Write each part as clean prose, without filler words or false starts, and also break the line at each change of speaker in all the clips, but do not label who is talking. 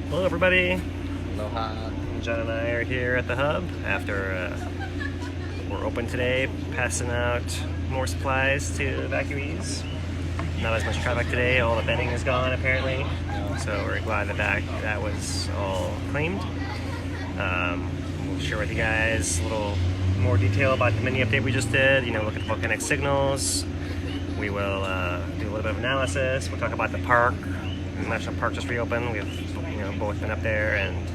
Hello everybody.
Aloha.
John and I are here at the hub after we're open today, passing out more supplies to evacuees. Not as much traffic today, all the bedding is gone apparently, so we're glad that was all claimed. We'll share with you guys a little more detail about the mini update we just did, look at the volcanic signals. We will do a little bit of analysis. We'll talk about the park. The National Park just reopened. We've both been up there and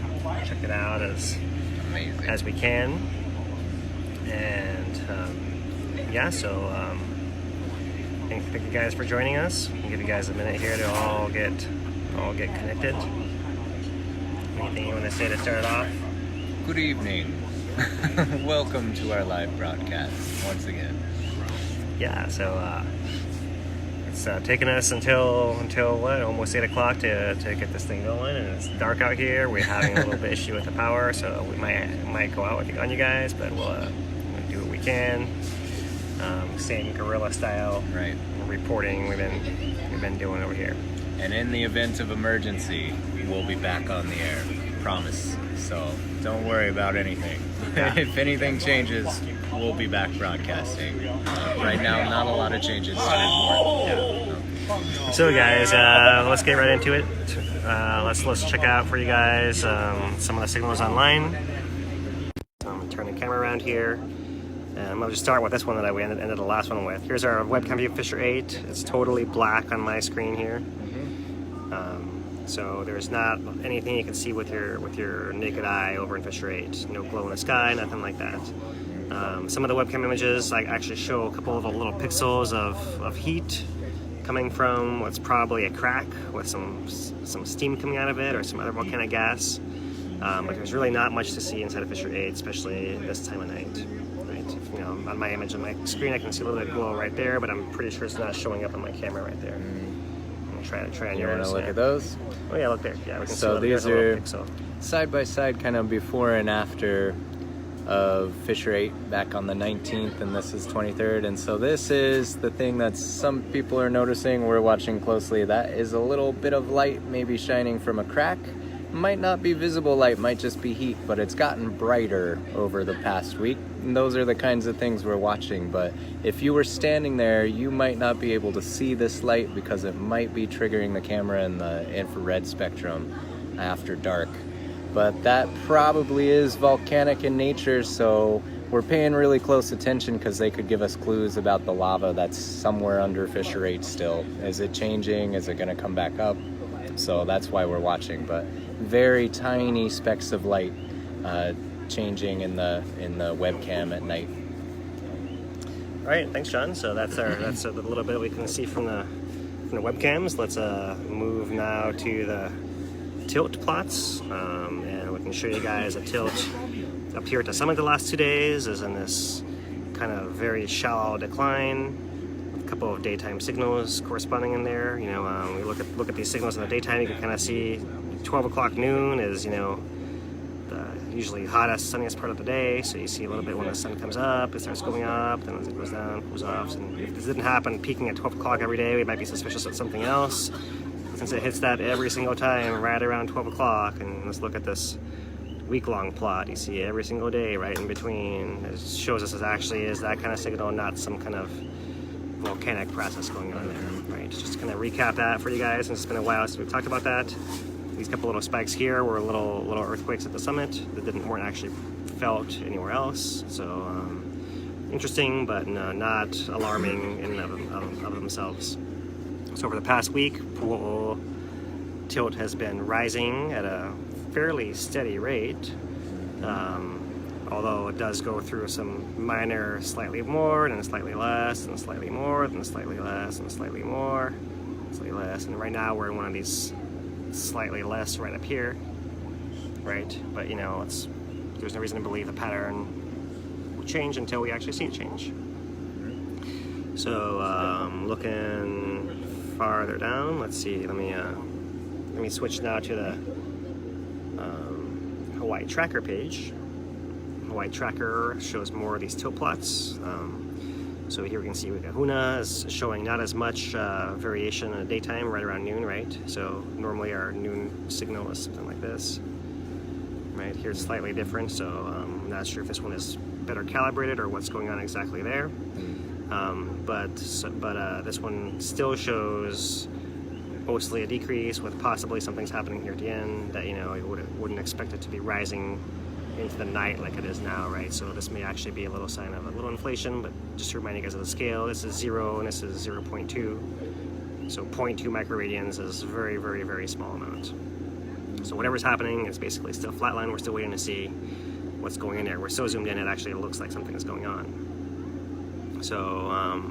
checked it out as we can. And thank you guys for joining us. We'll give you guys a minute here to all get connected. Anything you want to say to start it off?
Good evening. Welcome to our live broadcast once again.
Yeah, so it's taken us until what, almost 8 o'clock to get this thing going, and it's dark out here. We're having a little bit issue with the power, so we might go out on you guys, but we'll do what we can. Same guerrilla style reporting we've been doing over here.
And in the event of emergency, we'll be back on the air. Promise. So don't worry about anything.
Yeah.
If anything changes, we'll be back broadcasting. Right now, not a lot of changes to report.
So guys, let's get right into it. Let's check out for you guys some of the signals online. I'm gonna turn the camera around here. And I'm going to just start with this one that we ended the last one with. Here's our webcam view Fisher 8. It's totally black on my screen here. So there's not anything you can see with your naked eye over in Fisher 8. No glow in the sky, nothing like that. Some of the webcam images actually show a couple of little pixels of heat coming from what's probably a crack with some steam coming out of it or some other volcanic gas. But there's really not much to see inside of Fisher 8, especially this time of night. On my image on my screen, I can see a little bit of glow right there, but I'm pretty sure it's not showing up on my camera right there. I'm gonna try on
You
yours.
want to look at those?
Oh yeah, look there. Yeah, we can
So
see
these
a little
are
pixel.
side by side, kind of before and after of Fisher 8 back on the 19th, and this is 23rd. And so this is the thing that some people are noticing. We're watching closely. That is a little bit of light maybe shining from a crack. Might not be visible light, might just be heat, but it's gotten brighter over the past week. And those are the kinds of things we're watching. But if you were standing there, you might not be able to see this light because it might be triggering the camera in the infrared spectrum after dark. But that probably is volcanic in nature, so we're paying really close attention because they could give us clues about the lava that's somewhere under Fisher 8 still. Is it changing? Is it going to come back up? So that's why we're watching. But very tiny specks of light changing in the webcam at night.
All right, thanks, John. So that's a little bit we can see from the webcams. Let's move now to the tilt plots, and we can show you guys a tilt up here at the summit the last 2 days is in this kind of very shallow decline. A couple of daytime signals corresponding in there. We look at these signals in the daytime. You can kind of see 12 o'clock noon is the usually hottest, sunniest part of the day. So you see a little bit when the sun comes up, it starts going up, then as it goes down, it goes off. And if this didn't happen peaking at 12 o'clock every day, we might be suspicious of something else. Since it hits that every single time right around 12 o'clock, and let's look at this week-long plot. You see every single day right in between. It shows us it actually is that kind of signal, not some kind of volcanic process going on there, right? Just to kind of recap that for you guys, and it's been a while since we've talked about that. These couple little spikes here were little earthquakes at the summit that weren't actually felt anywhere else. So interesting, but not alarming in and of themselves. So over the past week, pool tilt has been rising at a fairly steady rate. Although it does go through some minor slightly more, and slightly less, and slightly more, then slightly less, and slightly more, slightly less. And right now we're in one of these slightly less right up here, right? But there's no reason to believe the pattern will change until we actually see it change. So looking farther down, let's see. Let me switch now to the Hawaii Tracker page. Hawaii Tracker shows more of these tilt plots. So here we can see Huna is showing not as much variation in the daytime, right around noon, right? So normally our noon signal is something like this. Right, here's slightly different, so I'm not sure if this one is better calibrated or what's going on exactly there. But this one still shows mostly a decrease with possibly something's happening here at the end that, you know, you wouldn't expect it to be rising into the night like it is now, right? So this may actually be a little sign of a little inflation, but just to remind you guys of the scale, this is 0 and this is 0.2. So 0.2 microradians is a very, very, very small amount. So whatever's happening is basically still flatline. We're still waiting to see what's going in there. We're so zoomed in, it actually looks like something is going on. So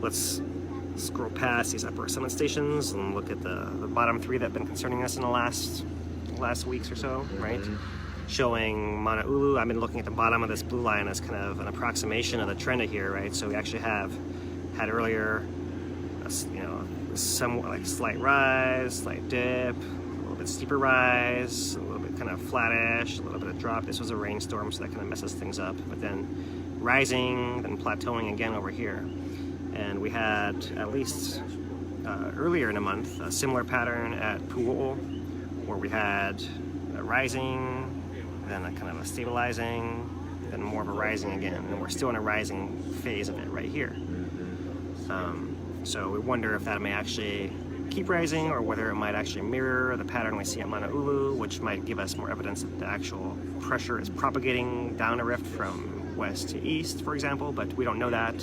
let's scroll past these upper summit stations and look at the bottom 3 that have been concerning us in the last weeks or so, right? Showing Mauna Ulu. I've been looking at the bottom of this blue line as kind of an approximation of the trend here, right? So we actually had earlier, you know, somewhat like slight rise, slight dip, bit steeper rise, a little bit kind of flattish, a little bit of drop. This was a rainstorm, so that kind of messes things up. But then rising, then plateauing again over here. And we had, at least earlier in the month, a similar pattern at Pu'u'o, where we had a rising, then a kind of a stabilizing, then more of a rising again. And we're still in a rising phase of it right here. So we wonder if that may actually keep rising, or whether it might actually mirror the pattern we see at Mauna Ulu, which might give us more evidence that the actual pressure is propagating down a rift from west to east, for example, but we don't know that.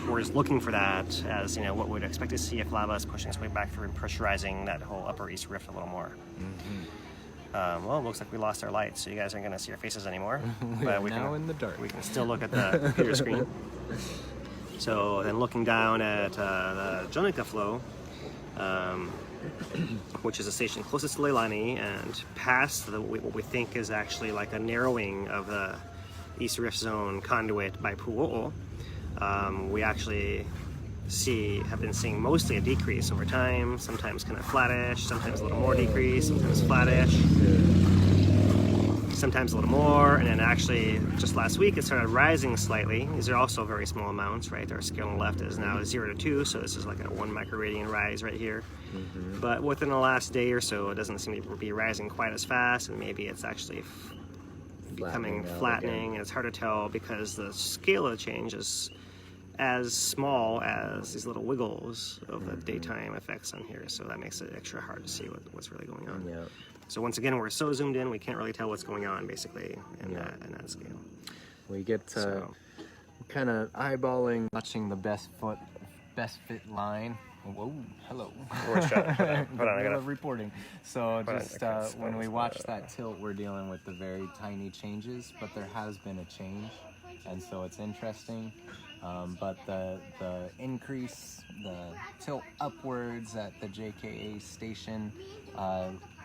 We're just looking for that as, you know, what we'd expect to see if lava is pushing its way back through and pressurizing that whole upper east rift a little more. Well, it looks like we lost our light, so you guys aren't going to see our faces anymore. But we
now in the dark.
We can still look at the computer screen. So then looking down at the Jonica flow, which is a station closest to Leilani and past what we think is actually like a narrowing of the East Rift Zone conduit by Pu'u'o. We actually have been seeing mostly a decrease over time, sometimes kind of flattish, sometimes a little more decrease, sometimes flattish, sometimes a little more, and then actually just last week it started rising slightly. These are also very small amounts, right? Our scale on the left is now 0 to 2, so this is like a 1 microradian rise right here. But within the last day or so, it doesn't seem to be rising quite as fast, and maybe it's actually becoming flattening, and it's hard to tell because the scale of the change is as small as these little wiggles of the daytime effects on here, so that makes it extra hard to see what's really going on. So once again, we're so zoomed in, we can't really tell what's going on, basically, in that scale.
We get kind of eyeballing, watching the best fit line. Whoa, hello.
Hold on, I gotta
reporting. So just when we watch that tilt, we're dealing with the very tiny changes, but there has been a change, and so it's interesting. But the increase, the tilt upwards at the JKA station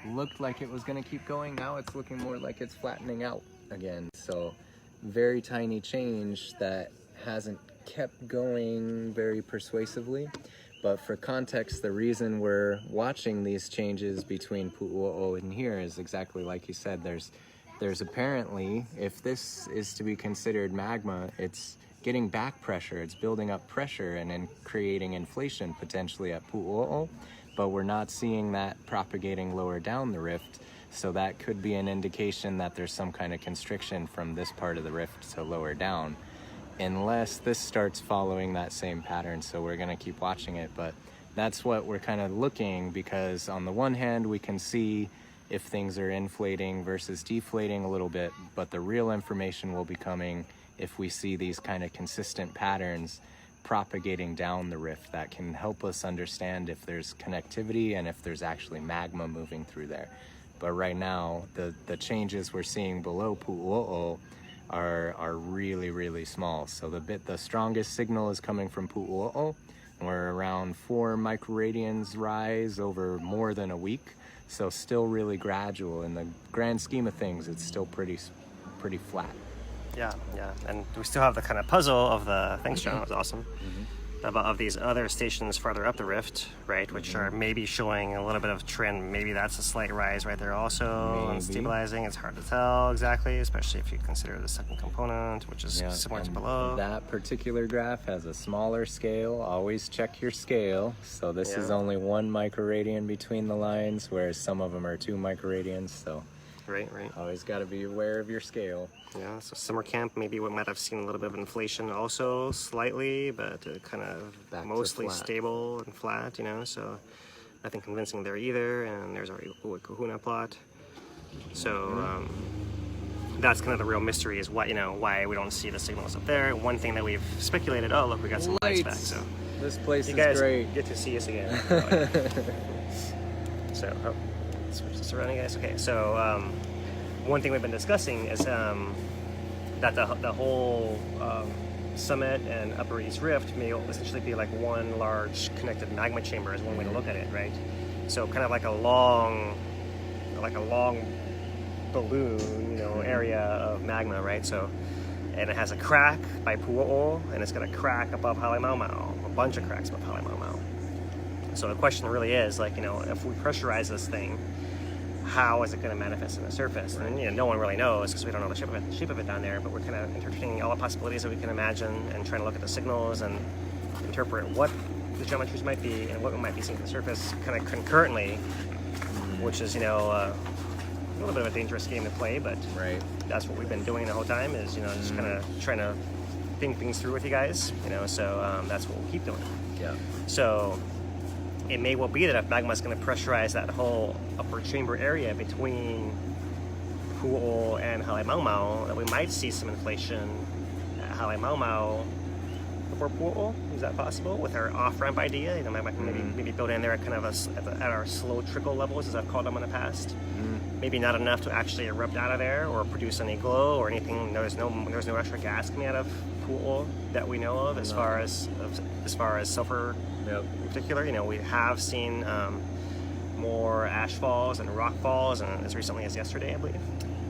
looked like it was going to keep going. Now it's looking more like it's flattening out again. So very tiny change that hasn't kept going very persuasively. But for context, the reason we're watching these changes between Pu'u'o and here is exactly like you said. There's apparently, if this is to be considered magma, it's getting back pressure, it's building up pressure and then creating inflation potentially at Pu'u'o, but we're not seeing that propagating lower down the rift, so that could be an indication that there's some kind of constriction from this part of the rift to lower down, unless this starts following that same pattern. So we're going to keep watching it, but that's what we're kind of looking, because on the one hand we can see if things are inflating versus deflating a little bit, but the real information will be coming if we see these kind of consistent patterns propagating down the rift. That can help us understand if there's connectivity and if there's actually magma moving through there. But right now, the changes we're seeing below Pu'u'o are really, really small. So the strongest signal is coming from Pu'u'o, and we're around 4 microradians rise over more than a week. So still really gradual. In the grand scheme of things, it's still pretty flat.
Yeah, and we still have the kind of puzzle of the, thanks John, that was awesome. of these other stations farther up the rift, right, which are maybe showing a little bit of trend. Maybe that's a slight rise right there also, and stabilizing. It's hard to tell exactly, especially if you consider the second component, which is somewhere below.
That particular graph has a smaller scale. Always check your scale. So this is only 1 microradian between the lines, whereas some of them are 2 microradians. So
right.
Always got to be aware of your scale.
Yeah, so summer camp, maybe we might have seen a little bit of inflation also, slightly, but kind of mostly stable and flat, you know, so nothing convincing there either. And there's our kahuna plot. So that's kind of the real mystery, is what, you know, why we don't see the signals up there. One thing that we've speculated, oh look, we got some lights back. So
this place
you
is
guys
great.
Get to see us again. So switch this around, you guys. Okay, so one thing we've been discussing is that the whole summit and Upper East Rift may essentially be like one large connected magma chamber, is one way to look at it, right? So kind of like a long balloon, you know, area of magma, right? So, and it has a crack by Pu'o'o, and it's got a crack above Halemaumau, a bunch of cracks above Halemaumau. So the question really is, like, you know, if we pressurize this thing, how is it going to manifest on the surface? And, you know, no one really knows because we don't know the shape of it down there, but we're kind of entertaining all the possibilities that we can imagine and trying to look at the signals and interpret what the geometries might be and what we might be seeing on the surface kind of concurrently, which is, you know, a little bit of a dangerous game to play, but that's what we've been doing the whole time, is, you know, just kind of trying to think things through with you guys, you know, so that's what we'll keep doing.
Yeah.
So it may well be that if magma is going to pressurize that whole upper chamber area between Pu'o and Halemaumau, that we might see some inflation at Halemaumau before Pu'o. Is that possible with our off-ramp idea? You know, maybe build in there kind of at our slow trickle levels, as I've called them in the past. Maybe not enough to actually erupt out of there or produce any glow or anything. There's no extra gas coming out of Pu'o that we know of, as far as sulfur in particular. You know, we have seen more ash falls and rock falls, and as recently as yesterday, I believe.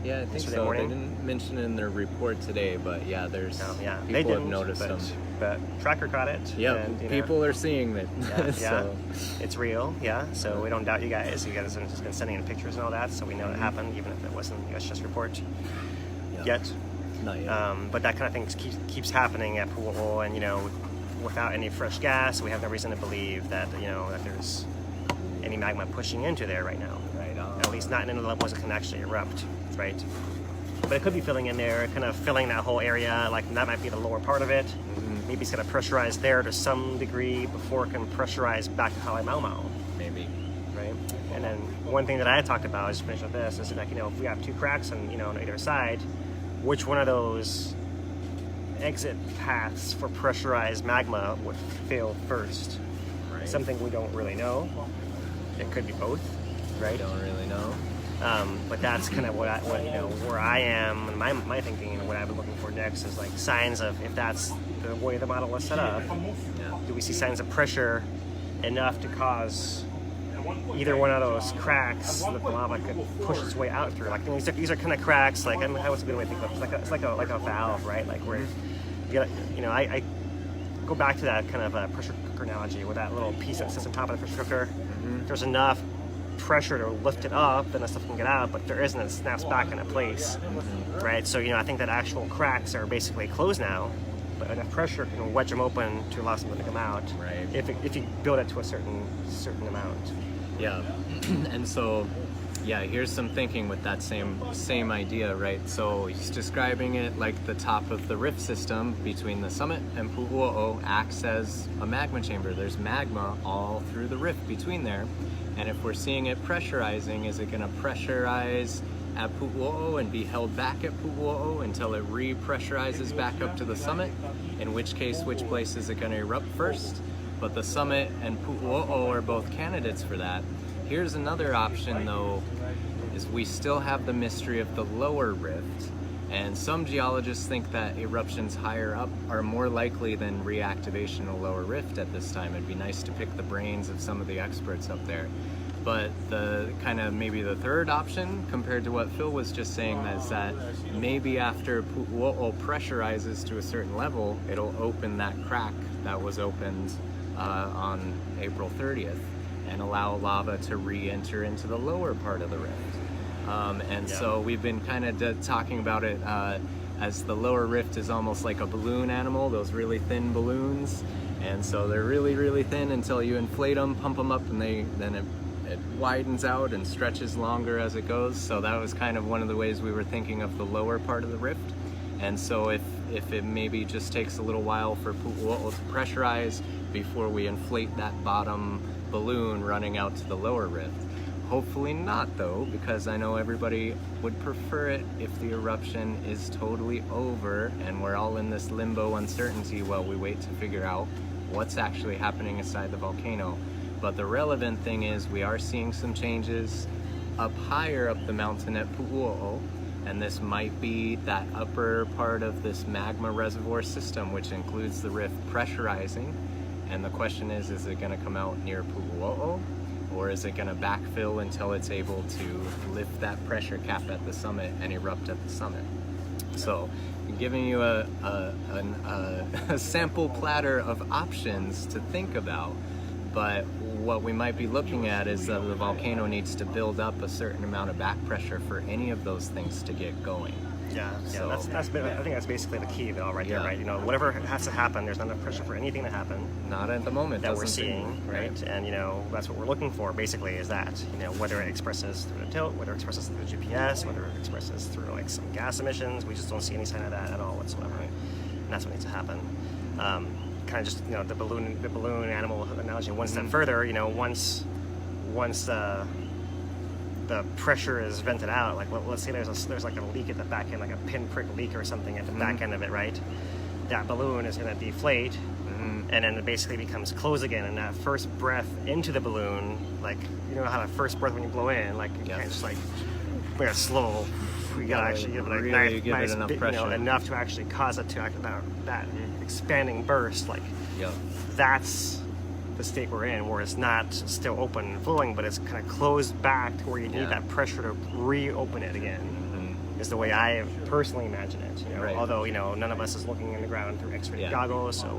Yeah, I think so. Morning. They didn't mention it in their report today, but yeah, there's people have noticed them.
But Tracker caught it.
Yeah,
and,
people are seeing it.
So it's real. Yeah, so we don't doubt you guys. You guys have just been sending in pictures and all that, so we know it happened, even if it wasn't a USGS report yet.
Not yet.
But that kind of thing keeps happening at Pu'o, and, you know, without any fresh gas, we have no reason to believe that, you know, that there's any magma pushing into there right now. Right. At least not in the levels that can actually erupt. Right, but it could be filling in there, kind of filling that whole area. Like, that might be the lower part of it. Maybe it's going to pressurize there to some degree before it can pressurize back to Halemaumau.
Maybe.
Right. And then one thing that I had talked about, just to finish with this, is like, you know, if we have 2 cracks and, you know, on either side, which one of those exit paths for pressurized magma would fail first?
Right.
Something we don't really know. It could be both. Right.
Don't really know.
But that's kind of what you know, where I am, and my thinking, and what I've been looking for next is like signs of, if that's the way the model is set up, do we see signs of pressure enough to cause either one of those cracks that the lava could push its way out through? Like, these are kind of cracks. Like, I mean, what's a good way to think of it? It's like a valve, right? Like, where you know, I go back to that kind of a pressure cooker analogy, with that little piece that sits on top of the pressure cooker. There's enough pressure to lift it up, then the stuff can get out, but there isn't, it snaps back into place, right? So, you know, I think that actual cracks are basically closed now, but enough pressure can wedge them open to allow something to come out,
right?
If you build it to a certain amount.
Yeah. And so, yeah, here's some thinking with that same idea, right? So he's describing it like the top of the rift system between the summit and Pu'uo'o acts as a magma chamber. There's magma all through the rift between there. And if we're seeing it pressurizing, is it going to pressurize at Pu'uo'o and be held back at Pu'uo'o until it re-pressurizes back up to the summit? In which case, which place is it going to erupt first? But the summit and Pu'uo'o are both candidates for that. Here's another option, though, is we still have the mystery of the lower rift. And some geologists think that eruptions higher up are more likely than reactivation of lower rift at this time. It'd be nice to pick the brains of some of the experts up there. But the kind of maybe the third option compared to what Phil was just saying is that maybe after Pu'uo'o pressurizes to a certain level, it'll open that crack that was opened on April 30th and allow lava to re-enter into the lower part of the rift. So we've been kind of talking about it as the lower rift is almost like a balloon animal, those really thin balloons. And so they're really, really thin until you inflate them, pump them up, and then it widens out and stretches longer as it goes. So that was kind of one of the ways we were thinking of the lower part of the rift. And so if it maybe just takes a little while for Pu'uo'o to pressurize before we inflate that bottom balloon running out to the lower rift. Hopefully not though, because I know everybody would prefer it if the eruption is totally over and we're all in this limbo uncertainty while we wait to figure out what's actually happening inside the volcano. But the relevant thing is we are seeing some changes up higher up the mountain at Pu'uo'o, and this might be that upper part of this magma reservoir system, which includes the rift pressurizing. And the question is it going to come out near Pu'uo'o, or is it going to backfill until it's able to lift that pressure cap at the summit and erupt at the summit? So, I'm giving you a sample platter of options to think about. But what we might be looking at is that the volcano needs to build up a certain amount of back pressure for any of those things to get going.
Yeah, so, I think that's basically the key though, right there, right? You know, whatever has to happen, there's not enough pressure for anything to happen.
Not at the moment.
That we're seeing, right? And, you know, that's what we're looking for basically is that, you know, whether it expresses through the tilt, whether it expresses through the GPS, whether it expresses through like some gas emissions, we just don't see any sign of that at all whatsoever. And that's what needs to happen. Kind of just, you know, the balloon animal analogy one step further, you know, once the pressure is vented out, like let's say there's like a leak at the back end, like a pinprick leak or something at the back end of it, right? That balloon is going to deflate, and then it basically becomes closed again, and that first breath into the balloon, like, you know how the first breath when you blow in, like you can't just like very slow. We gotta actually give it a nice
enough
bit,
pressure,
you know, enough to actually cause it to act that expanding burst. Like that's the state we're in, where it's not still open and flowing, but it's kind of closed back to where you need that pressure to reopen it again. Is the way I personally imagine it. You know, although, you know, none of us is looking in the ground through X-ray goggles, so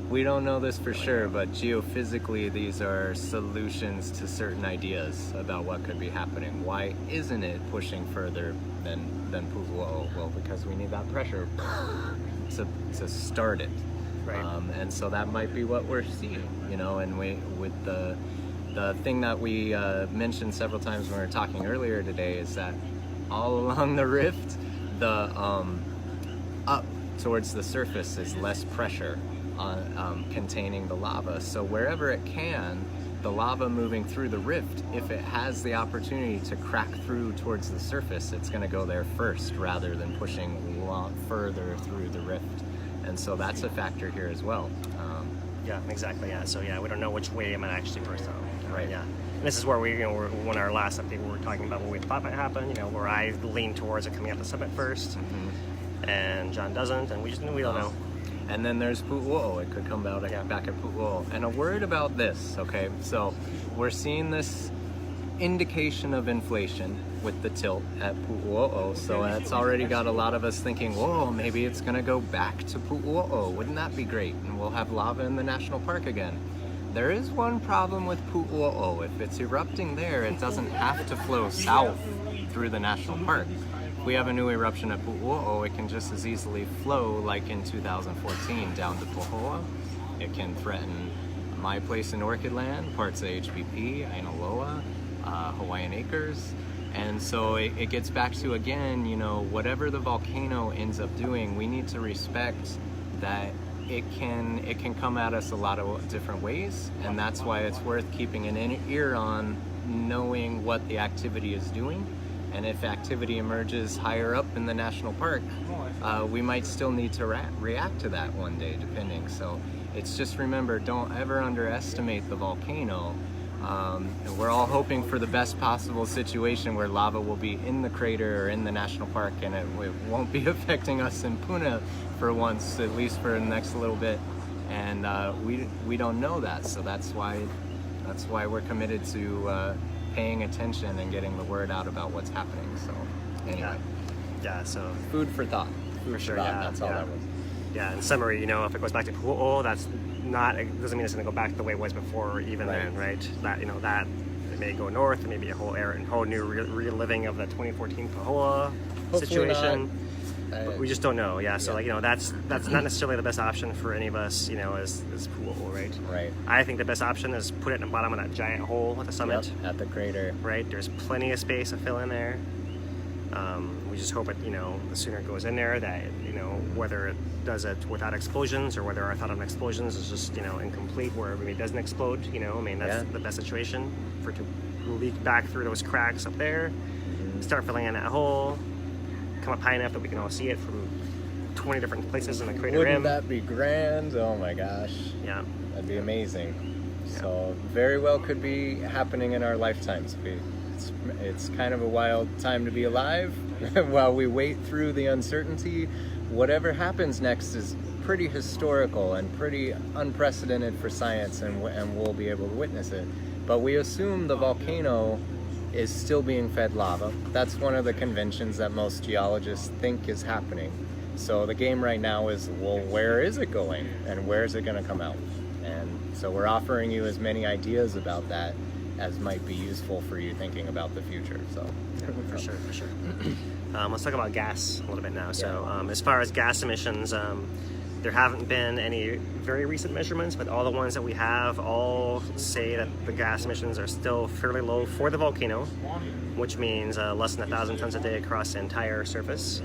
we don't
know this for sure. But geophysically, these are solutions to certain ideas about what could be happening. Why isn't it pushing further than Pu'uo'o? Well, because we need that pressure to start it. Right. And so that might be what we're seeing, you know, and with the thing that we mentioned several times when we were talking earlier today is that all along the rift, the up towards the surface is less pressure on containing the lava. So wherever it can, the lava moving through the rift, if it has the opportunity to crack through towards the surface, it's going to go there first rather than pushing further through the rift. And so that's a factor here as well.
Yeah, exactly. Yeah. So yeah, we don't know which way it might actually burst out. Right. Yeah. And this is where we, you know, when our last update, we were talking about what we thought might happen. You know, where I lean towards it coming out the summit first, and John doesn't, and we don't know.
And then there's Pu'uo'o. It could come out back at Pu'uo'o. And a word about this. Okay, so we're seeing this indication of inflation with the tilt at Pu'uo'o, so that's already got a lot of us thinking, whoa, maybe it's gonna go back to Pu'uo'o. Wouldn't that be great? And we'll have lava in the national park again. There is one problem with Pu'uo'o. If it's erupting there, it doesn't have to flow south through the national park. If we have a new eruption at Pu'uo'o, it can just as easily flow like in 2014 down to Pohoa. It can threaten my place in Orchid Land, parts of HPP, Kīlauea, Hawaiian Acres. And so it gets back to, again, you know, whatever the volcano ends up doing, we need to respect that it can come at us a lot of different ways, and that's why it's worth keeping an ear on, knowing what the activity is doing. And if activity emerges higher up in the national park, we might still need to react to that one day, depending. So it's just, remember, don't ever underestimate the volcano. And we're all hoping for the best possible situation where lava will be in the crater or in the national park, and it won't be affecting us in Puna for once, at least for the next little bit. And we don't know that, so that's why we're committed to paying attention and getting the word out about what's happening. So anyway,
yeah. So
food for thought. Food
for sure.
thought.
Yeah,
That's all that was.
Yeah. In summary, if it goes back to Pu'o, that's not. It doesn't mean it's going to go back the way it was before. Even then, right? That that it may go north. It may be a whole new reliving of the 2014 Pahoa situation. But we just don't know. Yeah. So that's not necessarily the best option for any of us. As Pu'o, right?
Right.
I think the best option is put it in the bottom of that giant hole at the summit.
Yep, at the crater.
Right. There's plenty of space to fill in there. We just hope it, the sooner it goes in there, that whether it does it without explosions or whether our thought of explosions is just incomplete, where maybe it doesn't explode. That's the best situation for it to leak back through those cracks up there, start filling in that hole, come up high enough that we can all see it from 20 different places in the crater rim.
Wouldn't that be grand? Oh my gosh.
Yeah.
That'd be amazing. Yeah. So very well could be happening in our lifetimes. It's kind of a wild time to be alive while we wait through the uncertainty. Whatever happens next is pretty historical and pretty unprecedented for science, and we'll be able to witness it. But we assume the volcano is still being fed lava. That's one of the conventions that most geologists think is happening. So the game right now is, well, where is it going and where is it going to come out? And so we're offering you as many ideas about that as might be useful for you thinking about the future. So
for sure. Let's talk about gas a little bit now. So as far as gas emissions, there haven't been any very recent measurements, but all the ones that we have all say that the gas emissions are still fairly low for the volcano, which means less than 1,000 tons a day across the entire surface,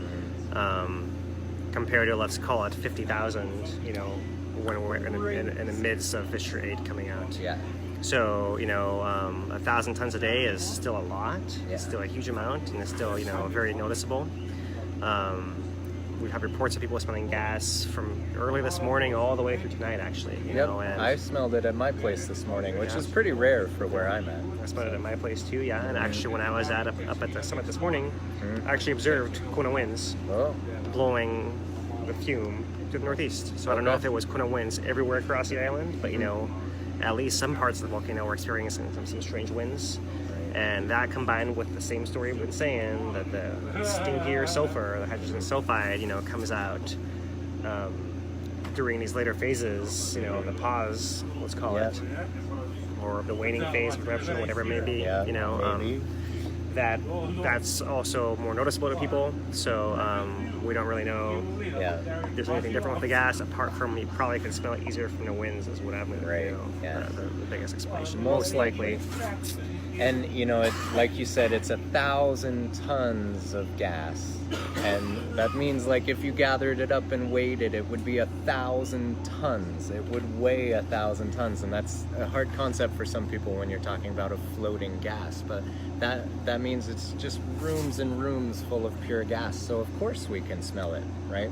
compared to, let's call it 50,000, when we're in the midst of Fissure 8 coming out.
Yeah.
So, 1,000 tons a day is still a lot.
Yeah.
It's still a huge amount, and it's still, very noticeable. We have reports of people smelling gas from early this morning all the way through tonight, actually.
And I smelled it at my place this morning, which is pretty rare for where I'm at.
I smelled it at my place too, yeah. And actually, when I was up at the summit this morning, I actually observed Kona winds blowing the fume to the northeast. So I don't know if it was Kona winds everywhere across the island, but at least some parts of the volcano were experiencing some strange winds. And that combined with the same story we've been saying, that the stinkier sulfur, the hydrogen sulfide, comes out during these later phases, the pause, let's call it, or the waning phase of eruption, whatever it may be, that's also more noticeable to people. So we don't really know if there's anything different with the gas, apart from you probably can smell it easier from the winds, is what I'm going to the biggest explanation. Most likely.
And like you said, it's 1,000 tons of gas, and that means like if you gathered it up and weighed it, it would be 1,000 tons. It would weigh 1,000 tons, and that's a hard concept for some people when you're talking about a floating gas. But that means it's just rooms and rooms full of pure gas. So of course we can smell it, right?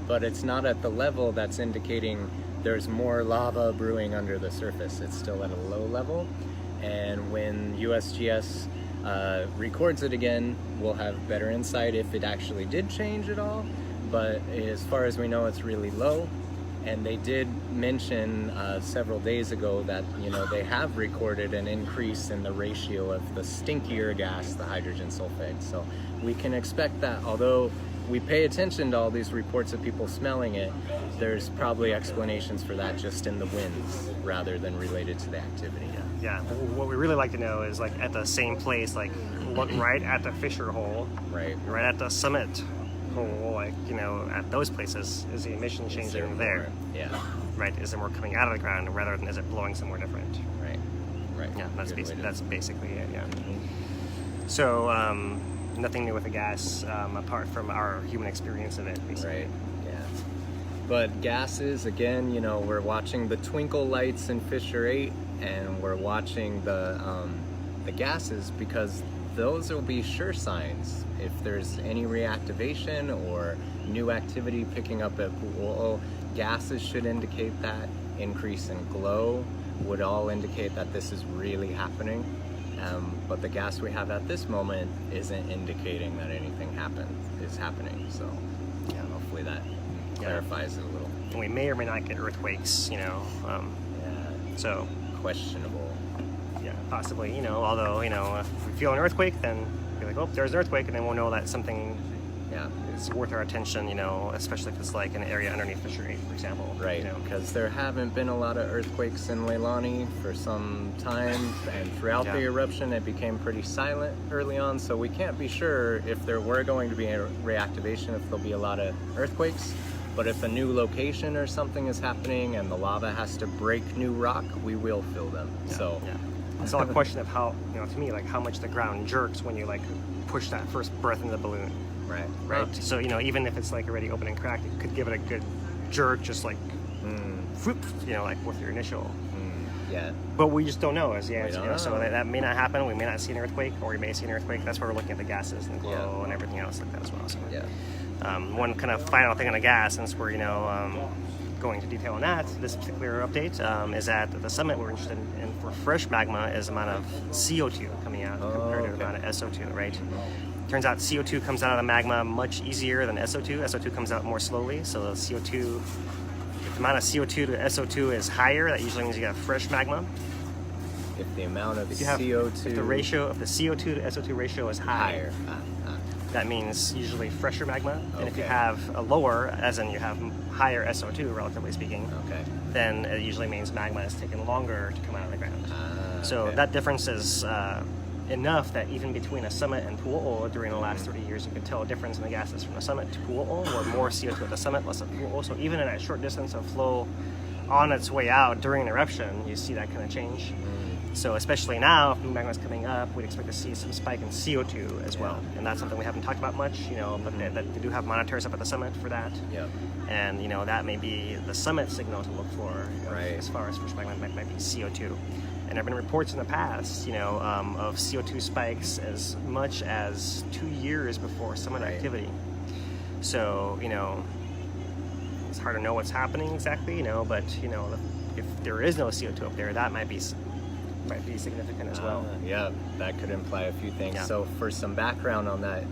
But it's not at the level that's indicating there's more lava brewing under the surface. It's still at a low level. And when USGS records it again, we'll have better insight if it actually did change at all. But as far as we know, it's really low. And they did mention several days ago that they have recorded an increase in the ratio of the stinkier gas, the hydrogen sulfide. So we can expect that, although we pay attention to all these reports of people smelling it, there's probably explanations for that just in the winds rather than related to the activity.
Yeah. What we really like to know is, like, at the same place, like, look right at the fissure hole, right at the summit hole, like, at those places, is the emission changing there?
Yeah.
Right. Is there more coming out of the ground rather than is it blowing somewhere different?
Right.
Yeah. That's basically it. Yeah. So nothing new with the gas apart from our human experience of it, basically.
Right. Yeah. But gases, again, we're watching the twinkle lights in Fissure 8, and we're watching the gases because those will be sure signs. If there's any reactivation or new activity picking up at Pu'o'o, gases should indicate that. Increase in glow would all indicate that this is really happening. But the gas we have at this moment isn't indicating that anything is happening. So hopefully that clarifies it a little.
And we may or may not get earthquakes, So
questionable.
Yeah. possibly, although, if we feel an earthquake, then be like, oh, there's an earthquake, and then we'll know that something is worth our attention, especially if it's like an area underneath Fissure 8, for example.
Right, because there haven't been a lot of earthquakes in Leilani for some time, and throughout the eruption it became pretty silent early on, so we can't be sure if there were going to be a reactivation, if there'll be a lot of earthquakes. But if a new location or something is happening and the lava has to break new rock, we will fill them.
It's all a question of how, to me, like how much the ground jerks when you like push that first breath into the balloon. Right. So, even if it's like already open and cracked, it could give it a good jerk, just like, like with your initial.
Yeah.
But we just don't know as the answer. So that may not happen. We may not see an earthquake, or we may see an earthquake. That's why we're looking at the gases and the glow and everything else like that as well. So, one kind of final thing on the gas, since we're, going into detail on that, this particular update is that the summit we're interested in for fresh magma is the amount of CO2 coming out compared to the amount of SO2, right? Turns out CO2 comes out of the magma much easier than SO2. SO2 comes out more slowly, so the CO2, if the amount of CO2 to SO2 is higher, that usually means you got fresh magma.
If the amount of CO2...
If the ratio of the CO2 to SO2 ratio is higher. That means usually fresher magma. And if you have a lower, as in you have higher SO2, relatively speaking, then it usually means magma is taking longer to come out of the ground. So that difference is enough that even between a summit and Pu'o'o during the last 30 years, you could tell a difference in the gases from the summit to Pu'o'o, where more CO2 at the summit, less at Pu'o'o. So even in that short distance of flow on its way out during an eruption, you see that kind of change. So especially now, if new magma is coming up, we'd expect to see some spike in CO2 as well. And that's something we haven't talked about much, but they do have monitors up at the summit for that. And, that may be the summit signal to look for as far as fresh magma might be CO2. And there have been reports in the past, of CO2 spikes as much as 2 years before summit activity. So, it's hard to know what's happening exactly, but, if there is no CO2 up there, that might be significant as well.
That could imply a few things. So for some background on that,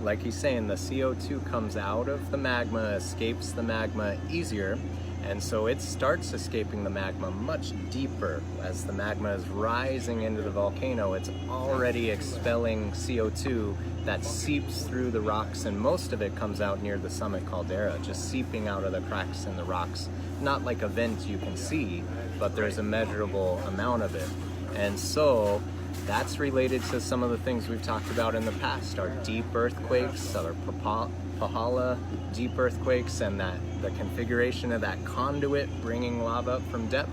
like he's saying, the CO2 comes out of the magma, escapes the magma easier, and so it starts escaping the magma much deeper. As the magma is rising into the volcano, it's already expelling CO2 that seeps through the rocks, and most of it comes out near the summit caldera, just seeping out of the cracks in the rocks. Not like a vent you can see, but there's a measurable amount of it. And so that's related to some of the things we've talked about in the past, our deep earthquakes, our Pahala deep earthquakes, and the configuration of that conduit bringing lava up from depth.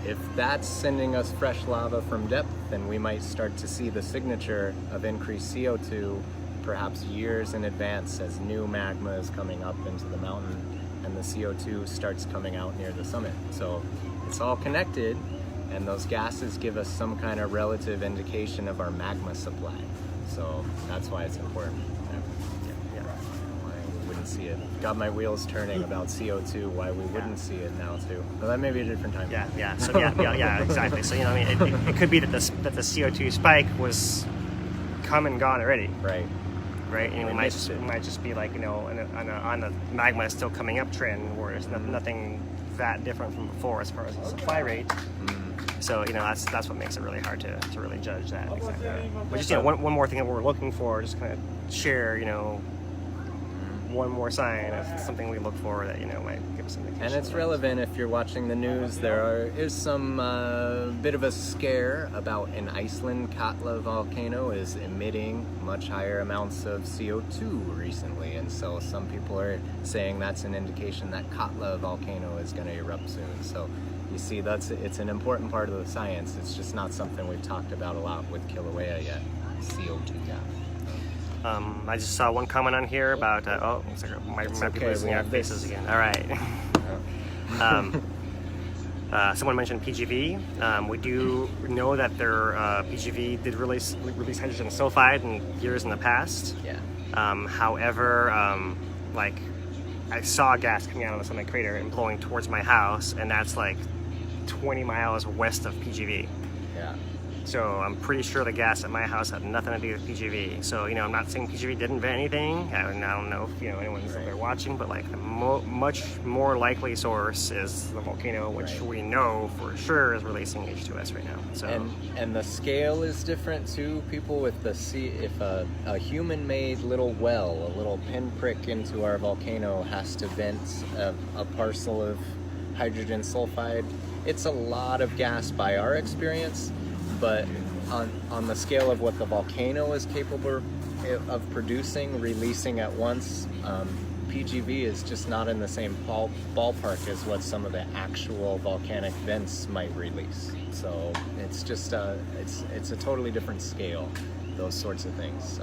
If that's sending us fresh lava from depth, then we might start to see the signature of increased CO2 perhaps years in advance as new magma is coming up into the mountain and the CO2 starts coming out near the summit. So it's all connected, and those gases give us some kind of relative indication of our magma supply. So that's why it's important. Why we wouldn't see it. Got my wheels turning about CO2, why we wouldn't see it now too. But that may be a different time.
So exactly. So, it could be that the CO2 spike was come and gone already.
Right.
And we might just be like, on the magma still coming up trend, where there's nothing that different from before as far as the supply rate. So, that's what makes it really hard to really judge that exactly. But just, one more thing that we're looking for, just kind of share, one more sign of something we look for that, might give us an indication.
And it's relevant if you're watching the news. There is some bit of a scare about in Iceland, Katla volcano is emitting much higher amounts of CO2 recently. And so some people are saying that's an indication that Katla volcano is going to erupt soon. So you see, it's an important part of the science. It's just not something we've talked about a lot with Kīlauea yet, CO2.
I just saw one comment on here about, looks like might be losing our faces again. All right. Someone mentioned PGV. We do know that their PGV did release hydrogen sulfide in years in the past. However, I saw gas coming out of the summit crater and blowing towards my house, and that's like 20 miles west of PGV. So I'm pretty sure the gas at my house had nothing to do with PGV. So, I'm not saying PGV didn't invent anything. I don't know if, anyone's there watching, but like the much more likely source is the volcano, which we know for sure is releasing H2S right now. So
and the scale is different too. People with the if a human-made little well, a little pinprick into our volcano has to vent a parcel of hydrogen sulfide, it's a lot of gas by our experience. But on the scale of what the volcano is capable of producing, releasing at once, PGV is just not in the same ballpark as what some of the actual volcanic vents might release. So it's just it's a totally different scale, those sorts of things.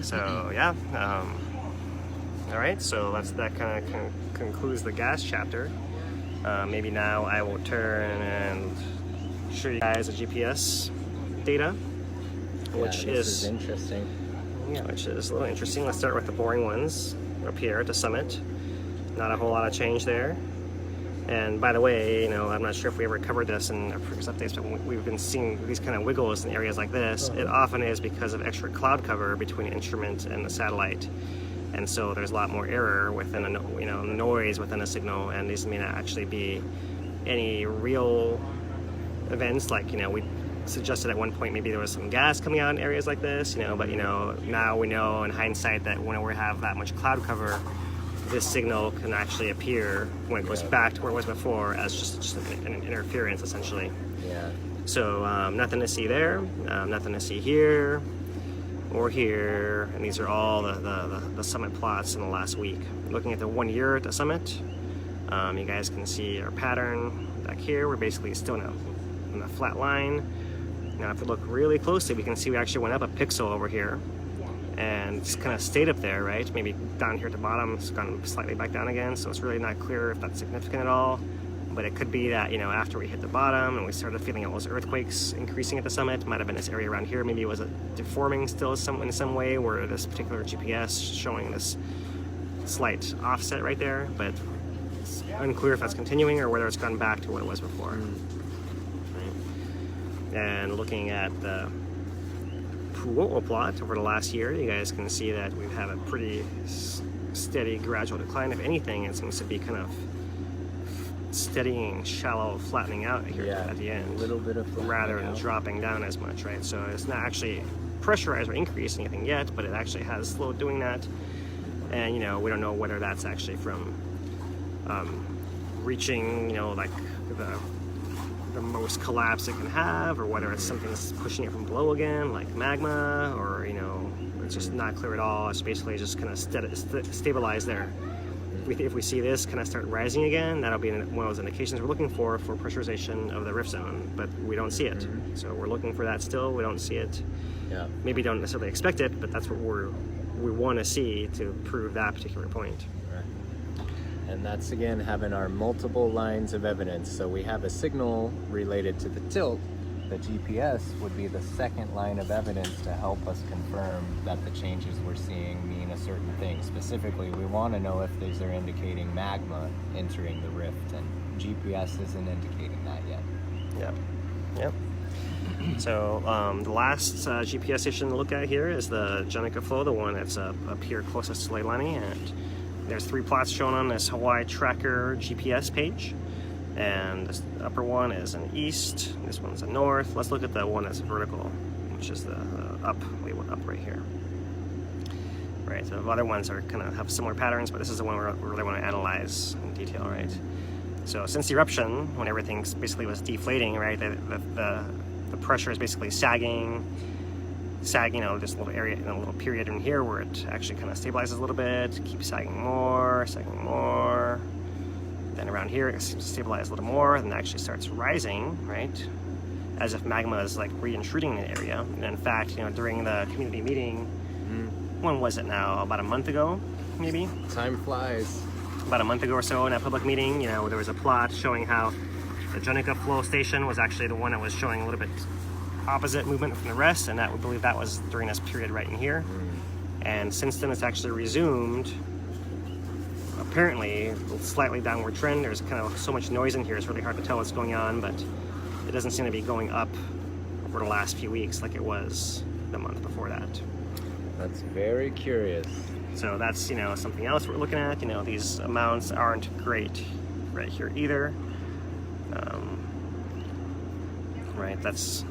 So yeah. All right. So that kind of concludes the gas chapter. Maybe now I will turn and show you guys the GPS data, which is
interesting.
Yeah, which is a little interesting. Let's start with the boring ones up here at the summit. Not a whole lot of change there. And by the way, I'm not sure if we ever covered this in our previous updates, but we've been seeing these kind of wiggles in areas like this. It often is because of extra cloud cover between the instrument and the satellite. And so there's a lot more error within noise within a signal, and these may not actually be any real events. Like, we suggested at one point maybe there was some gas coming out in areas like this, but now we know in hindsight that when we have that much cloud cover, this signal can actually appear when it goes back to where it was before as just an interference essentially.
Yeah.
So nothing to see there, nothing to see here or here, and these are all the summit plots in the last week. Looking at the 1 year at the summit, you guys can see our pattern back here. We're basically still in a flat line. Now if we look really closely, we can see we actually went up a pixel over here and it's kind of stayed up there, right? Maybe down here at the bottom, it's gone slightly back down again, so it's really not clear if that's significant at all. But it could be that, after we hit the bottom and we started feeling all those earthquakes increasing at the summit, might have been this area around here. Maybe it was deforming still in some way, where this particular GPS showing this slight offset right there, but it's unclear if that's continuing or whether it's gone back to what it was before. Right. And looking at the Kīlauea plot over the last year, you guys can see that we've had a pretty steady gradual decline. If anything, it seems to be kind of steadying, shallow, flattening out here at the end.
A little bit of
rather than dropping down as much, right? So it's not actually pressurized or increased anything yet, but it actually has slowed doing that. And we don't know whether that's actually from reaching like the most collapse it can have, or whether it's something that's pushing it from below again, like magma, or it's just not clear at all. It's basically just kind of stabilized there. If we see this kind of start rising again, that'll be one of those indications we're looking for pressurization of the rift zone, but we don't see it. So we're looking for that still. We don't see it.
Yeah.
Maybe don't necessarily expect it, but that's what we want to see to prove that particular point.
Right. And that's again having our multiple lines of evidence. So we have a signal related to the tilt. The GPS would be the second line of evidence to help us confirm that the changes we're seeing mean a certain thing. Specifically, we want to know if these are indicating magma entering the rift, and GPS isn't indicating that yet.
Yep. So the last GPS station to look at here is the Jenica flow, the one that's up here closest to Leilani, and there's 3 plots shown on this Hawaii Tracker GPS page. And this upper one is an east, this one's a north. Let's look at the one that's vertical, which is the up right here. Right, so the other ones are kind of have similar patterns, but this is the one we really want to analyze in detail, right? So since the eruption, when everything basically was deflating, right, the pressure is basically sagging, this little area, in a little period in here where it actually kind of stabilizes a little bit, keeps sagging more. Then around here it seems to stabilize a little more, and actually starts rising, right? As if magma is like re-intruding in the area. And in fact, during the community meeting, when was it now? About a month ago, maybe?
Time flies.
About a month ago or so in that public meeting, there was a plot showing how the Jenica flow station was actually the one that was showing a little bit opposite movement from the rest, and we believe that was during this period right in here. And since then it's actually resumed. Apparently, a slightly downward trend. There's kind of so much noise in here, it's really hard to tell what's going on, but it doesn't seem to be going up over the last few weeks like it was the month before that.
That's very curious.
So that's, you know, something else we're looking at. You know, these amounts aren't great right here either. Right, that's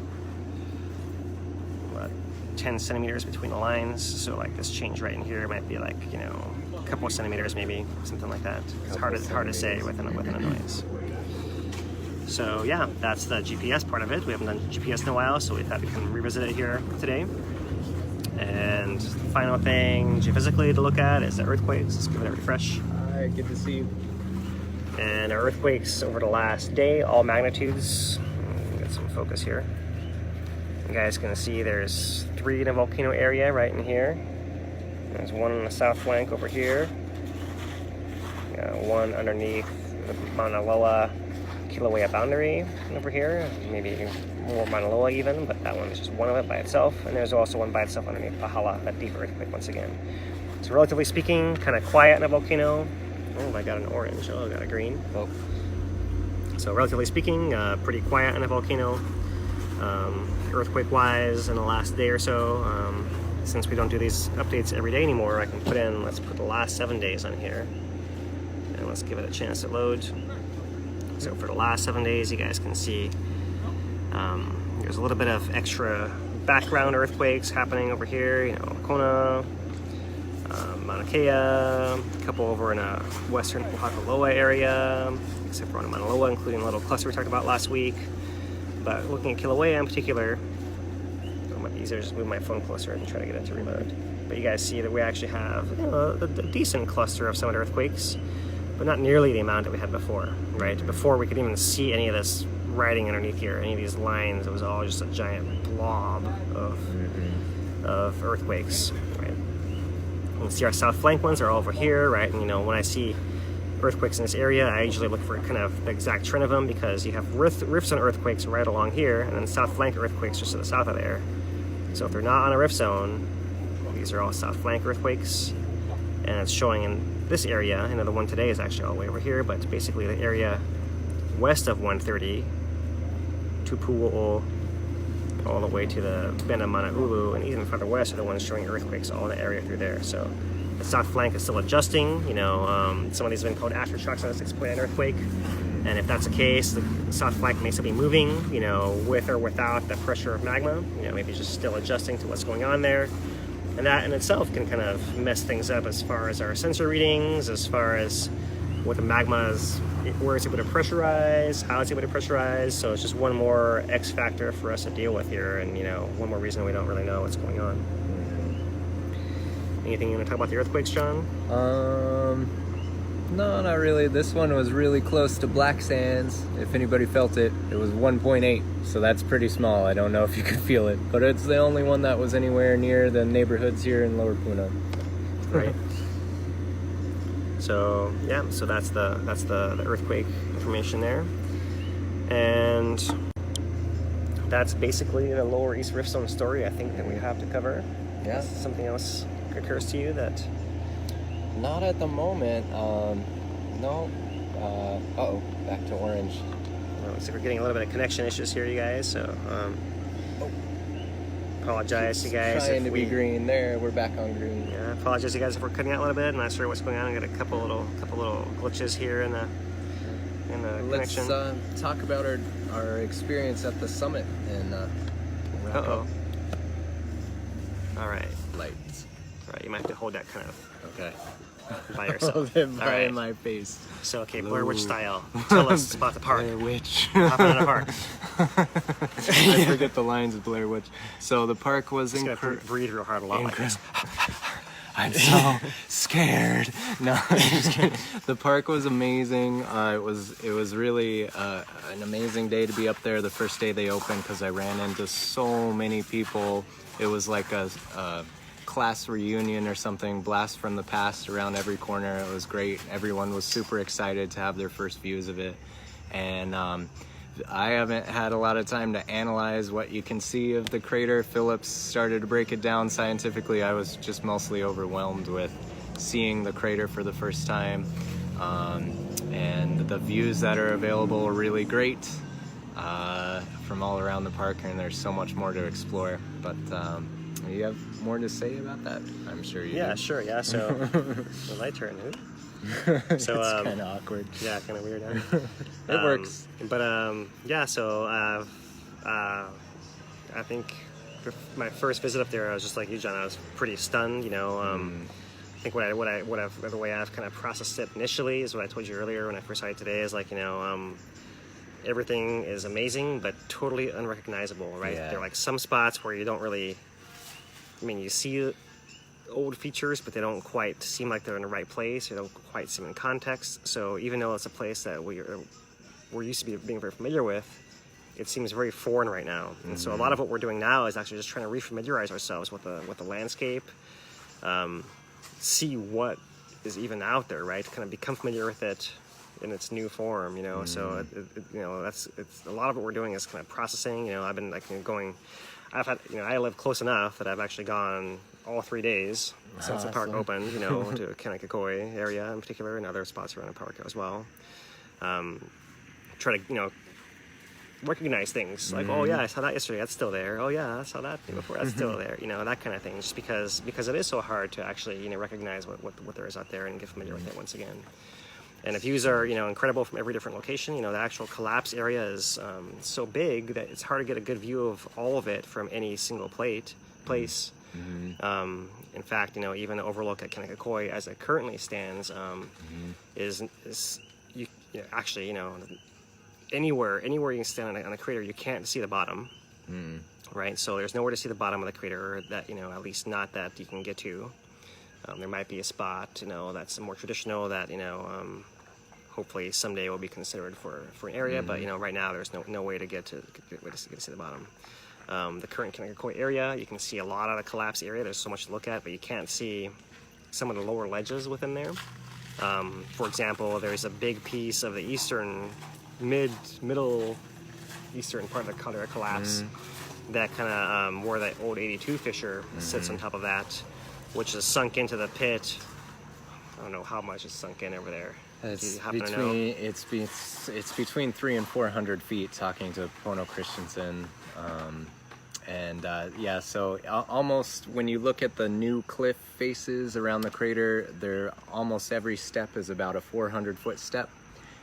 what, 10 centimeters between the lines. So like this change right in here might be like, you know, a couple of centimeters maybe, something like that. It's hard to say within a noise. So yeah, that's the GPS part of it. We haven't done GPS in a while, so we thought we can revisit it here today. And the final thing geophysically to look at is the earthquakes. Let's give it a refresh.
Hi, good to see you.
And our earthquakes over the last day, all magnitudes. Get some focus here. You guys can see there's 3 in a volcano area right in here. There's 1 on the south flank over here. 1 underneath the Mauna Loa Kīlauea boundary over here, maybe more Mauna Loa even, but that one's just one of it by itself. And there's also one by itself underneath Pahala, that deep earthquake once again. So relatively speaking, kind of quiet in a volcano. Oh, I got an orange. Oh, I got a green. Oh. So relatively speaking, pretty quiet in a volcano. Earthquake-wise, in the last day or so, since we don't do these updates every day anymore, I can put in, let's put the last 7 days on here. And let's give it a chance to load. So for the last 7 days, you guys can see there's a little bit of extra background earthquakes happening over here. You know, Kona, Mauna Kea, a couple over in a western Kīlauea area, except for on Mauna Loa, including a little cluster we talked about last week. But looking at Kīlauea in particular, it might be easier to just move my phone closer and try to get it to reload. But you guys see that we actually have, you know, a decent cluster of summit earthquakes, but not nearly the amount that we had before, right? Before we could even see any of this writing underneath here, any of these lines. It was all just a giant blob of earthquakes, right? You can see our south flank ones are all over here, right? And you know, when I see earthquakes in this area, I usually look for kind of the exact trend of them, because you have rift zone earthquakes right along here, and then south flank earthquakes just to the south of there. So if they're not on a rift zone, these are all south flank earthquakes, and it's showing in this area. You know, the one today is actually all the way over here, but basically the area west of 130, Tupuo'o, all the way to the bend of Mana'ulu, and even farther west are the ones showing earthquakes all in the area through there. So the south flank is still adjusting. You know, some of these have been called aftershocks on a 6.9 earthquake, and if that's the case, the south flank may still be moving, you know, with or without the pressure of magma. You know, maybe just still adjusting to what's going on there. And that in itself can kind of mess things up as far as our sensor readings, as far as what the magma is, where it's able to pressurize, how it's able to pressurize. So it's just one more X factor for us to deal with here, and you know, one more reason we don't really know what's going on. Anything you want to talk about the earthquakes, John?
No, not really. This one was really close to Black Sands. If anybody felt it, it was 1.8, so that's pretty small. I don't know if you could feel it, but it's the only one that was anywhere near the neighborhoods here in Lower Puna.
Right. So yeah, so that's the earthquake information there, and that's basically the Lower East Rift Zone story I think that we have to cover.
Yeah.
Something else occurs to you that?
Not at the moment. No. Uh-oh, back to orange.
Well, looks like we're getting a little bit of connection issues here, you guys. So apologize, you guys.
Trying to be green. There, we're back on green.
Yeah, apologize, you guys, if we're cutting out a little bit. I'm not sure what's going on. I got a couple little glitches here in the connection.
Let's talk about our experience at the summit and wrap up.
All right.
Lights.
All right, you might have to hold that kind of
Okay.
by yourself.
Hold it by my face.
So, okay, Blair Witch style. Tell us about the park.
Blair Witch.
Hop in the park.
I forget the lines of Blair Witch. So the park was
incredible. Breathe real hard a lot like this.
I'm so scared. No, I'm just kidding. The park was amazing. It was really an amazing day to be up there the first day they opened, because I ran into so many people. It was like a class reunion or something, blast from the past around every corner. It was great. Everyone was super excited to have their first views of it. And I haven't had a lot of time to analyze what you can see of the crater. Phillips started to break it down scientifically. I was just mostly overwhelmed with seeing the crater for the first time. And the views that are available are really great. from all around the park, and there's so much more to explore. But you have more to say about that? I'm sure you do.
Sure, yeah. So, my turn. So,
it's kind of awkward.
Yeah, kind of weird.
It works.
But, so I think my first visit up there, I was just like you, John. I was pretty stunned, I think the way I've kind of processed it initially is what I told you earlier when I first saw it today is like, everything is amazing, but totally unrecognizable, right?
Yeah.
There are like some spots where you don't really, you see old features, but they don't quite seem like they're in the right place. They don't quite seem in context. So even though it's a place that we're used to being very familiar with, it seems very foreign right now. And so a lot of what we're doing now is actually just trying to refamiliarize ourselves with the landscape, see what is even out there, right? Kind of become familiar with it in its new form, So it's a lot of what we're doing is kind of processing. I've been I live close enough that I've actually gone all 3 days since the park opened, to Kīlauea area in particular, and other spots around the park as well. Try to recognize things like, oh yeah, I saw that yesterday, that's still there. Oh yeah, I saw that thing before, that's still there. That kind of thing. Just because it is so hard to actually recognize what there is out there and get familiar with it once again. And the views are incredible from every different location. The actual collapse area is so big that it's hard to get a good view of all of it from any single place. In fact, even the overlook at Kīlauea as it currently stands is actually anywhere you can stand on a crater, you can't see the bottom, right? So there's nowhere to see the bottom of the crater that at least not that you can get to. There might be a spot that's more traditional that hopefully someday will be considered for an area, but right now there's no way to get to see the bottom. The current Kīlauea area, you can see a lot of the collapse area. There's so much to look at, but you can't see some of the lower ledges within there. For example, there's a big piece of the middle eastern part of the Kīlauea collapse that kind of where that old 82 fissure sits on top of that, which is sunk into the pit. I don't know how much is sunk in over there.
It's between 300 and 400 feet. Talking to Pono Christensen, so almost when you look at the new cliff faces around the crater, almost every step is about a 400-foot step,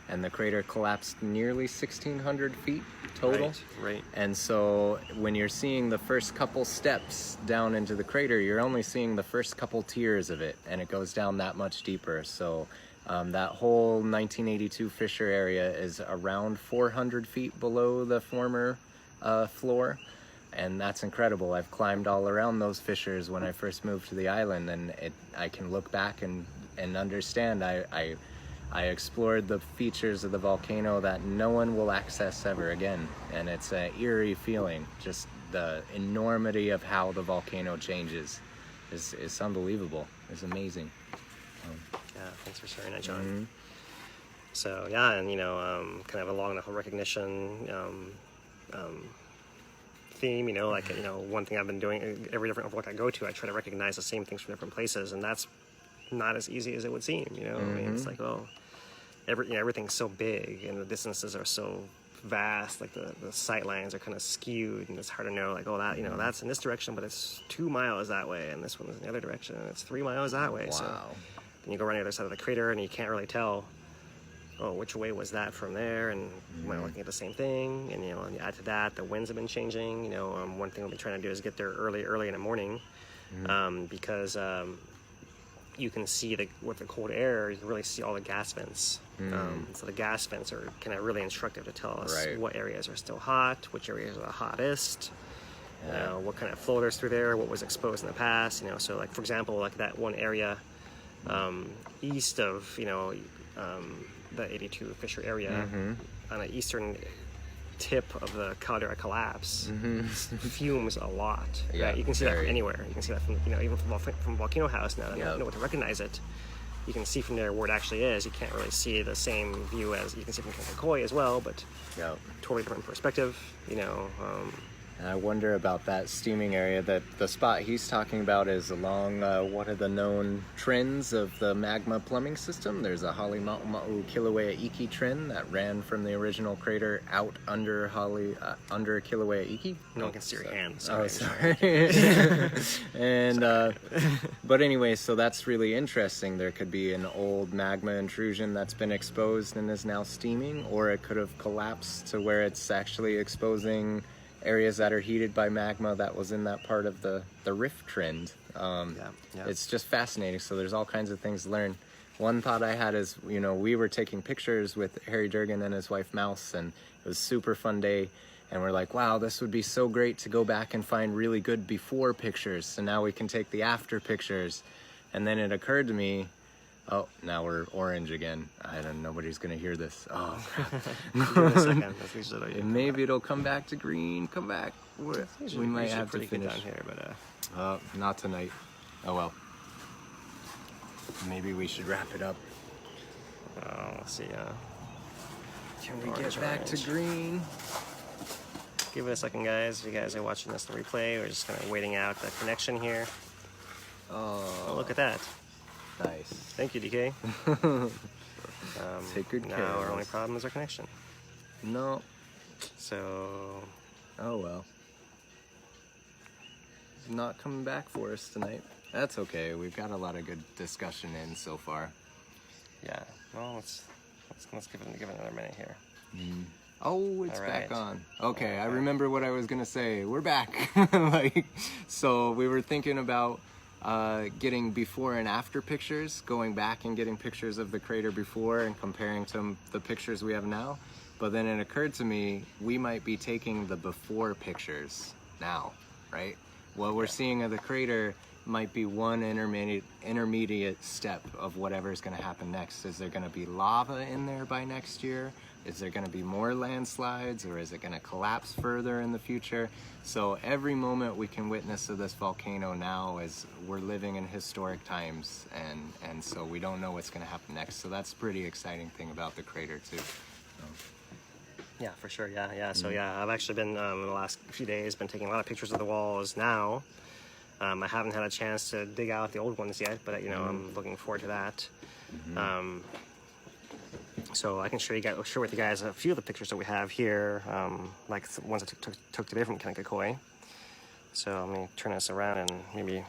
and the crater collapsed nearly 1,600 feet total.
Right.
And so when you're seeing the first couple steps down into the crater, you're only seeing the first couple tiers of it, and it goes down that much deeper. So that whole 1982 fissure area is around 400 feet below the former floor, and that's incredible. I've climbed all around those fissures when I first moved to the island, and I can look back and understand. I explored the features of the volcano that no one will access ever again, and it's an eerie feeling. Just the enormity of how the volcano changes is unbelievable. It's amazing.
Yeah, thanks for sharing that, John. So yeah, and kind of along the whole recognition theme, one thing I've been doing every different overlook I go to, I try to recognize the same things from different places, and that's not as easy as it would seem. It's like, everything's so big and the distances are so vast, like the sight lines are kind of skewed, and it's hard to know, like, that's in this direction, but it's 2 miles that way, and this one's in the other direction, and it's 3 miles that way.
Wow.
So then you go around the other side of the crater, and you can't really tell, which way was that from there, and am I looking at the same thing? And and you add to that, the winds have been changing. One thing we'll be trying to do is get there early in the morning, because you can see with the cold air, you can really see all the gas vents. So the gas vents are kind of really instructive to tell us what areas are still hot, which areas are the hottest, what kind of flow there's through there, what was exposed in the past. So like, for example, like that one area east of the 82 fissure area on the eastern tip of the Kīlauea collapse fumes a lot.
Yeah,
right? You can see that from anywhere. You can see that from even from Volcano House now. That I know what to recognize it. You can see from there where it actually is. You can't really see the same view as you can see from Kīlauea as well, but totally different perspective.
And I wonder about that steaming area. That the spot he's talking about is along one of the known trends of the magma plumbing system. There's a Halima'u Kīlauea Iki trend that ran from the original crater out under under Kīlauea Iki.
No one can see your hands.
Oh, sorry. And but anyway, so that's really interesting. There could be an old magma intrusion that's been exposed and is now steaming, or it could have collapsed to where it's actually exposing areas that are heated by magma that was in that part of the rift trend. It's just fascinating. So there's all kinds of things to learn. One thought I had is, we were taking pictures with Harry Durgan and his wife Mouse, and it was a super fun day. And we're like, wow, this would be so great to go back and find really good before pictures. So now we can take the after pictures. And then it occurred to me, oh, now we're orange again. Nobody's going to hear this. Oh,
Give it a second.
Maybe it'll come back to green. Come back. We might have to finish.
Down here, but
not tonight. Oh, well. Maybe we should wrap it up.
Oh, let's see.
Can we get back to green?
Give it a second, guys. If you guys are watching this in replay, we're just kind of waiting out the connection here. Oh, look at that.
Nice.
Thank you, DK.
Take good care.
Now our only problem is our connection.
No.
So.
Oh well. Not coming back for us tonight. That's okay. We've got a lot of good discussion in so far.
Yeah. Well, let's give it another minute here.
Oh, it's
right.
back on. Okay, I remember what I was gonna say. We're back. So we were thinking about getting before and after pictures, going back and getting pictures of the crater before and comparing to the pictures we have now. But then it occurred to me, we might be taking the before pictures now, right? What we're seeing of the crater might be one intermediate step of whatever's going to happen next. Is there going to be lava in there by next year? Is there going to be more landslides, or is it going to collapse further in the future? So every moment we can witness of this volcano now is we're living in historic times, and so we don't know what's going to happen next. So that's a pretty exciting thing about the crater too.
Yeah, for sure. Yeah. So I've actually been in the last few days been taking a lot of pictures of the walls now. I haven't had a chance to dig out the old ones yet, but I'm looking forward to that. So I can share with you guys a few of the pictures that we have here, like the ones I took today from Kīlauea. So let me turn this around and maybe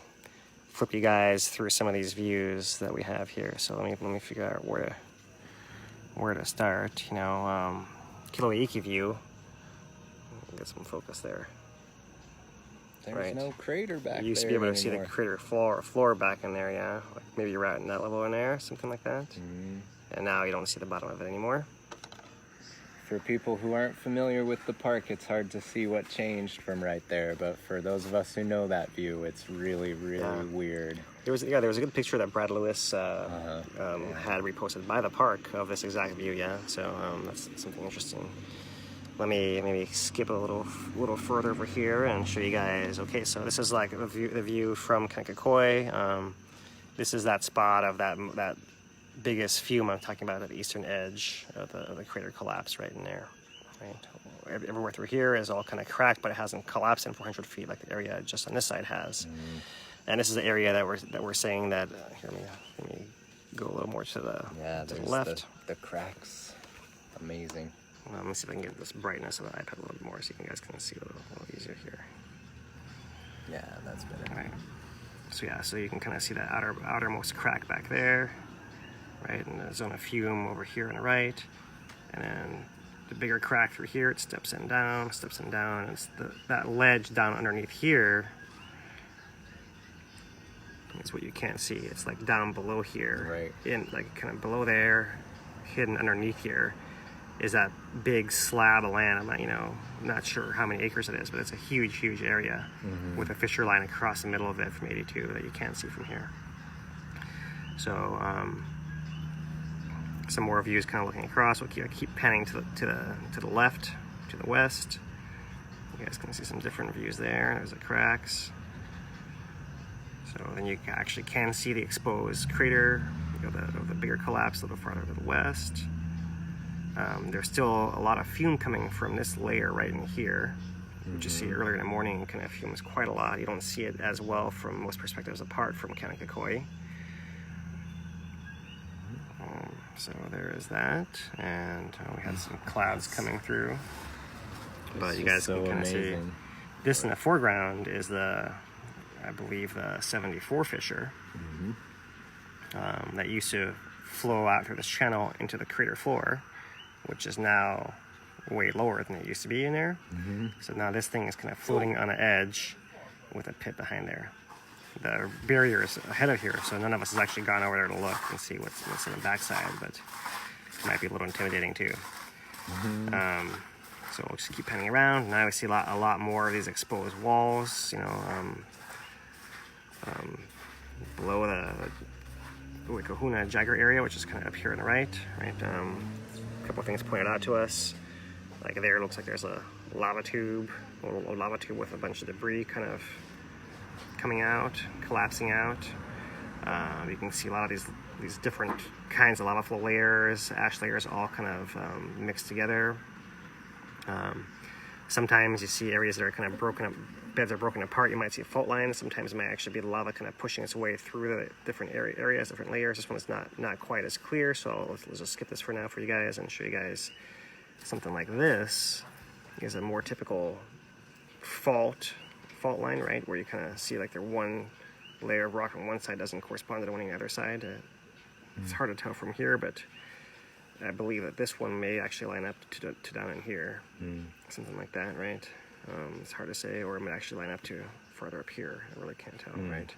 flip you guys through some of these views that we have here. So let me figure out where to start. Kīlauea Iki view. Get some focus there.
There's no crater back there.
You used to be able to see the crater floor back in there, yeah. Like maybe you're right in that level in there, something like that. And now you don't see the bottom of it anymore.
For people who aren't familiar with the park, it's hard to see what changed from right there. But for those of us who know that view, it's really, really weird. There was
a good picture that Brad Lewis had reposted by the park of this exact view, yeah. So that's something interesting. Let me maybe skip a little further over here and show you guys. Okay, so this is like the view from Kīlauea. This is that spot of that biggest fume I'm talking about at the eastern edge of the crater collapse right in there. Right, everywhere through here is all kind of cracked, but it hasn't collapsed in 400 feet like the area just on this side has. And this is the area that we're saying that. Here, let me go a little more to the left.
The cracks, amazing.
Let me see if I can get this brightness of the iPad a little bit more so you guys can see a little easier here.
Yeah, that's better.
All right. So you can kind of see that outermost crack back there, right? And the zone of fume over here on the right. And then the bigger crack through here, it steps in down. And it's that ledge down underneath here is what you can't see. It's like down below here.
Right.
In like kind of below there, hidden underneath here, is that big slab of land. I'm not sure how many acres it is, but it's a huge area with a fissure line across the middle of it from 82 that you can't see from here. So some more views kind of looking across. We'll keep panning to the left, to the west. You guys can see some different views there. There's the cracks. So then you actually can see the exposed crater, the bigger collapse a little farther to the west. There's still a lot of fume coming from this layer right in here. which you see earlier in the morning, kind of fumes quite a lot. You don't see it as well from most perspectives apart from Kīlauea. So there is that, and we had some clouds coming through. But you guys can kind of see this in the foreground is I believe the 74 Fisher that used to flow out through this channel into the crater floor, which is now way lower than it used to be in there. So now this thing is kind of floating on an edge with a pit behind there. The barrier is ahead of here, so none of us has actually gone over there to look and see what's on the backside, but it might be a little intimidating too. So we'll just keep panning around. Now we see a lot more of these exposed walls, you know, below the Kahuna Jagger area, which is kind of up here on the right. A couple of things pointed out to us. Like there, it looks like there's a lava tube with a bunch of debris kind of coming out, collapsing out. You can see a lot of these different kinds of lava flow layers, ash layers, all kind of mixed together. Sometimes you see areas that are kind of broken up, beds are broken apart. You might see a fault line. Sometimes it might actually be the lava kind of pushing its way through the different areas, different layers. This one is not quite as clear, so let's just skip this for now for you guys and show you guys something like this. Is a more typical fault line, right, where you kind of see like one layer of rock on one side doesn't correspond to the one on the other side. It's hard to tell from here, but I believe that this one may actually line up to down in here, something like that, right? It's hard to say, or it might actually line up to farther up here. I really can't tell, right?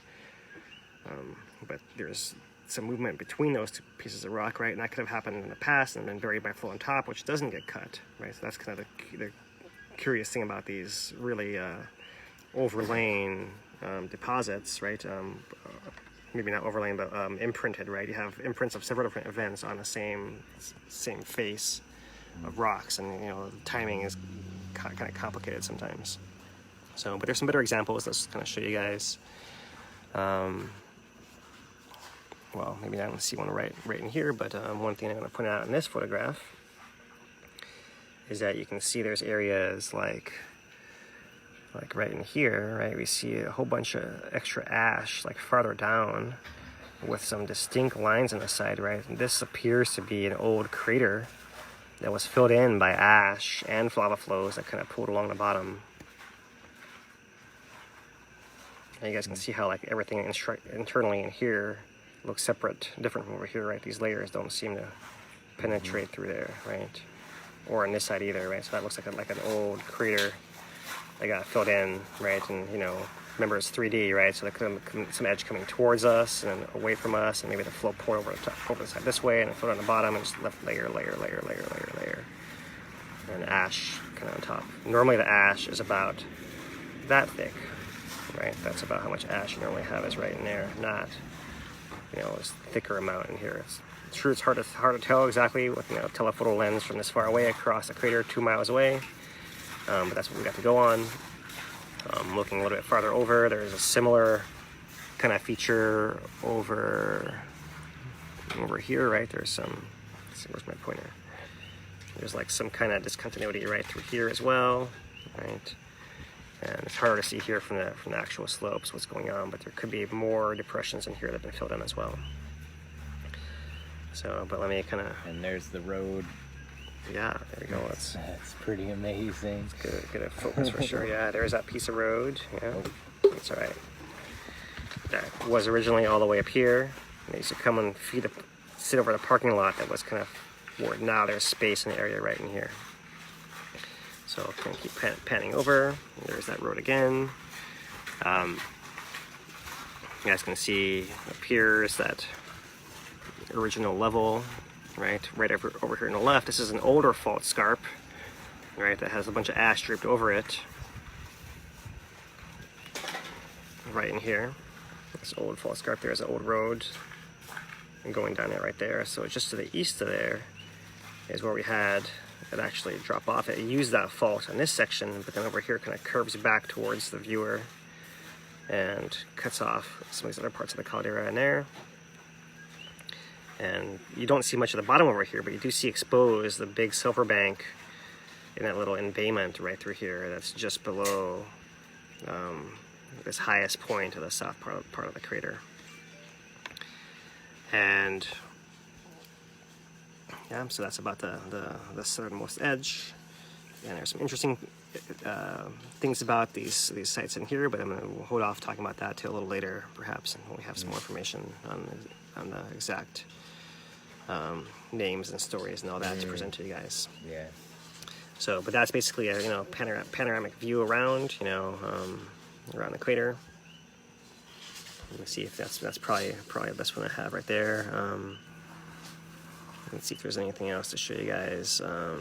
But there's some movement between those two pieces of rock, right? And that could have happened in the past and been buried by flow on top, which doesn't get cut, right? So that's kind of the curious thing about these really overlaying deposits, right? Maybe not overlaying, but imprinted, right? You have imprints of several different events on the same face of rocks, and you know, the timing is kind of complicated sometimes. So, but there's some better examples. Let's kind of show you guys. Well, maybe I don't see one right in here, but one thing I'm going to point out in this photograph is that you can see there's areas like right in here, right? We see a whole bunch of extra ash like farther down with some distinct lines on the side, right? And this appears to be an old crater that was filled in by ash and lava flows that kind of pulled along the bottom. And you guys can see how like everything internally in here looks separate, different from over here, right? These layers don't seem to penetrate through there, right? Or on this side either, right? So that looks like an old crater that got filled in, right? And you know, remember it's 3D, right? So there could have some edge coming towards us and away from us, and maybe the flow poured over the side this way, and it flowed on the bottom, and just left layer, and ash kind of on top. Normally the ash is about that thick, right? That's about how much ash you normally have is right in there, not, you know, this thicker amount in here. It's true, it's hard to tell exactly with, you know, telephoto lens from this far away across a crater 2 miles away, but that's what we got to go on. Looking a little bit farther over, there's a similar kind of feature over here, right? There's some, let's see, where's my pointer? There's like some kind of discontinuity right through here as well, right? And it's harder to see here from the actual slopes what's going on, but there could be more depressions in here that have been filled in as well. So, but let me kind of...
And there's the road.
Yeah, there we go.
That's pretty amazing.
It's good at focus for sure. Yeah, there's that piece of road. Yeah, it's all right. That was originally all the way up here. They used to come and sit over the parking lot that was kind of where now there's space in the area right in here. So I'm going to keep panning over. There's that road again. You guys can see up here is that original level, right over here on the left. This is an older fault scarp, right, that has a bunch of ash draped over it. Right in here, this old fault scarp, there's an old road and going down it right there. So just to the east of there is where we had it actually drop off. It used that fault on this section, but then over here kind of curves back towards the viewer and cuts off some of these other parts of the caldera in there. And you don't see much of the bottom over here, but you do see exposed the big silver bank in that little embayment right through here that's just below this highest point of the south part of the crater. And yeah, so that's about the southernmost edge. And there's some interesting things about these sites in here, but I'm going to hold off talking about that till a little later, perhaps, and when we have some more information on the exact names and stories and all that to present to you guys.
Yeah.
So, but that's basically a panoramic view around around the crater. Let me see if that's probably the best one I have right there. Let's see if there's anything else to show you guys. I'll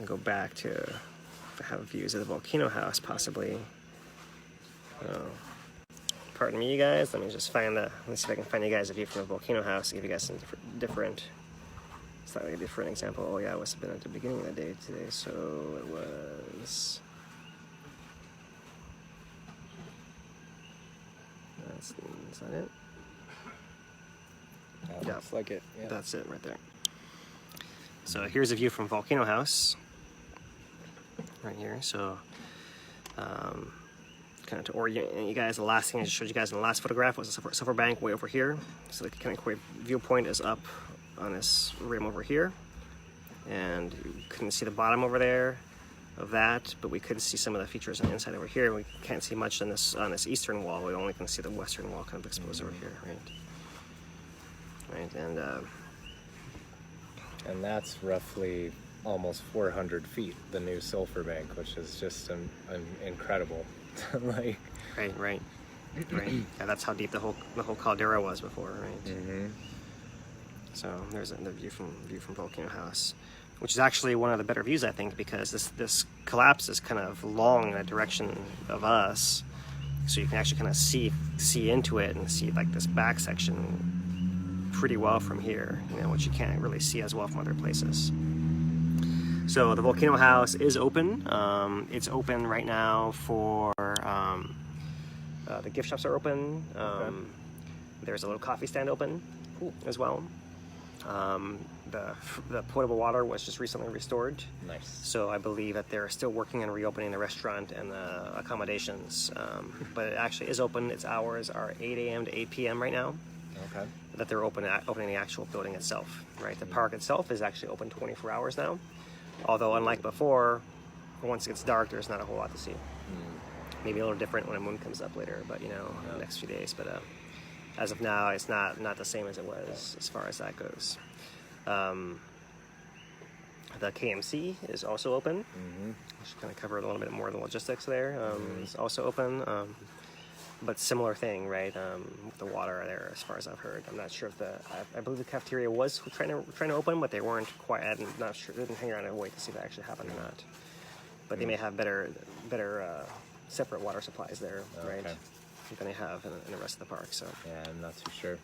go back to if I have views of the volcano house, possibly. Pardon me, you guys. Let me just let's see if I can find you guys a view from the volcano house to give you guys some slightly different example. Oh yeah, it must have been at the beginning of the day today, so it was. Is that it?
Yeah, looks like it. Yeah.
That's it right there. So here's a view from Volcano House, right here. So, kind of to orient you guys, the last thing I just showed you guys in the last photograph was the sulfur bank way over here. So the kind of viewpoint is up on this rim over here, and you couldn't see the bottom over there of that, but we could see some of the features on the inside over here. We can't see much on this eastern wall. We only can see the western wall kind of exposed over here, right?
And that's roughly almost 400 feet, the new sulfur bank, which is just incredible. Like,
right. Yeah, that's how deep the whole caldera was before, right?
Mm-hmm.
So there's the view from Volcano House, which is actually one of the better views, I think, because this collapse is kind of long in the direction of us, so you can actually kind of see into it and see like this back section pretty well from here, which you can't really see as well from other places. So the Volcano House is open. It's open right now for the gift shops are open.
Okay.
There's a little coffee stand open as well. The potable water was just recently restored.
Nice.
So I believe that they're still working on reopening the restaurant and the accommodations. But it actually is open. Its hours are 8 a.m. to 8 p.m. right now.
Okay.
That they're opening the actual building itself, right? The park itself is actually open 24 hours now. Although unlike before, once it gets dark, there's not a whole lot to see. Maybe a little different when the moon comes up later, but the next few days. But as of now, it's not the same as it was as far as that goes. The KMC is also open. I should kind of cover a little bit more of the logistics there. It's also open, but similar thing, right? With the water there, as far as I've heard. I'm not sure if I believe the cafeteria was trying to open, but they weren't quite. I'm not sure. They didn't hang around and wait to see if it actually happened or not. But they may have better separate water supplies there, right? Than they have in the rest of the park. So
yeah, I'm not too sure.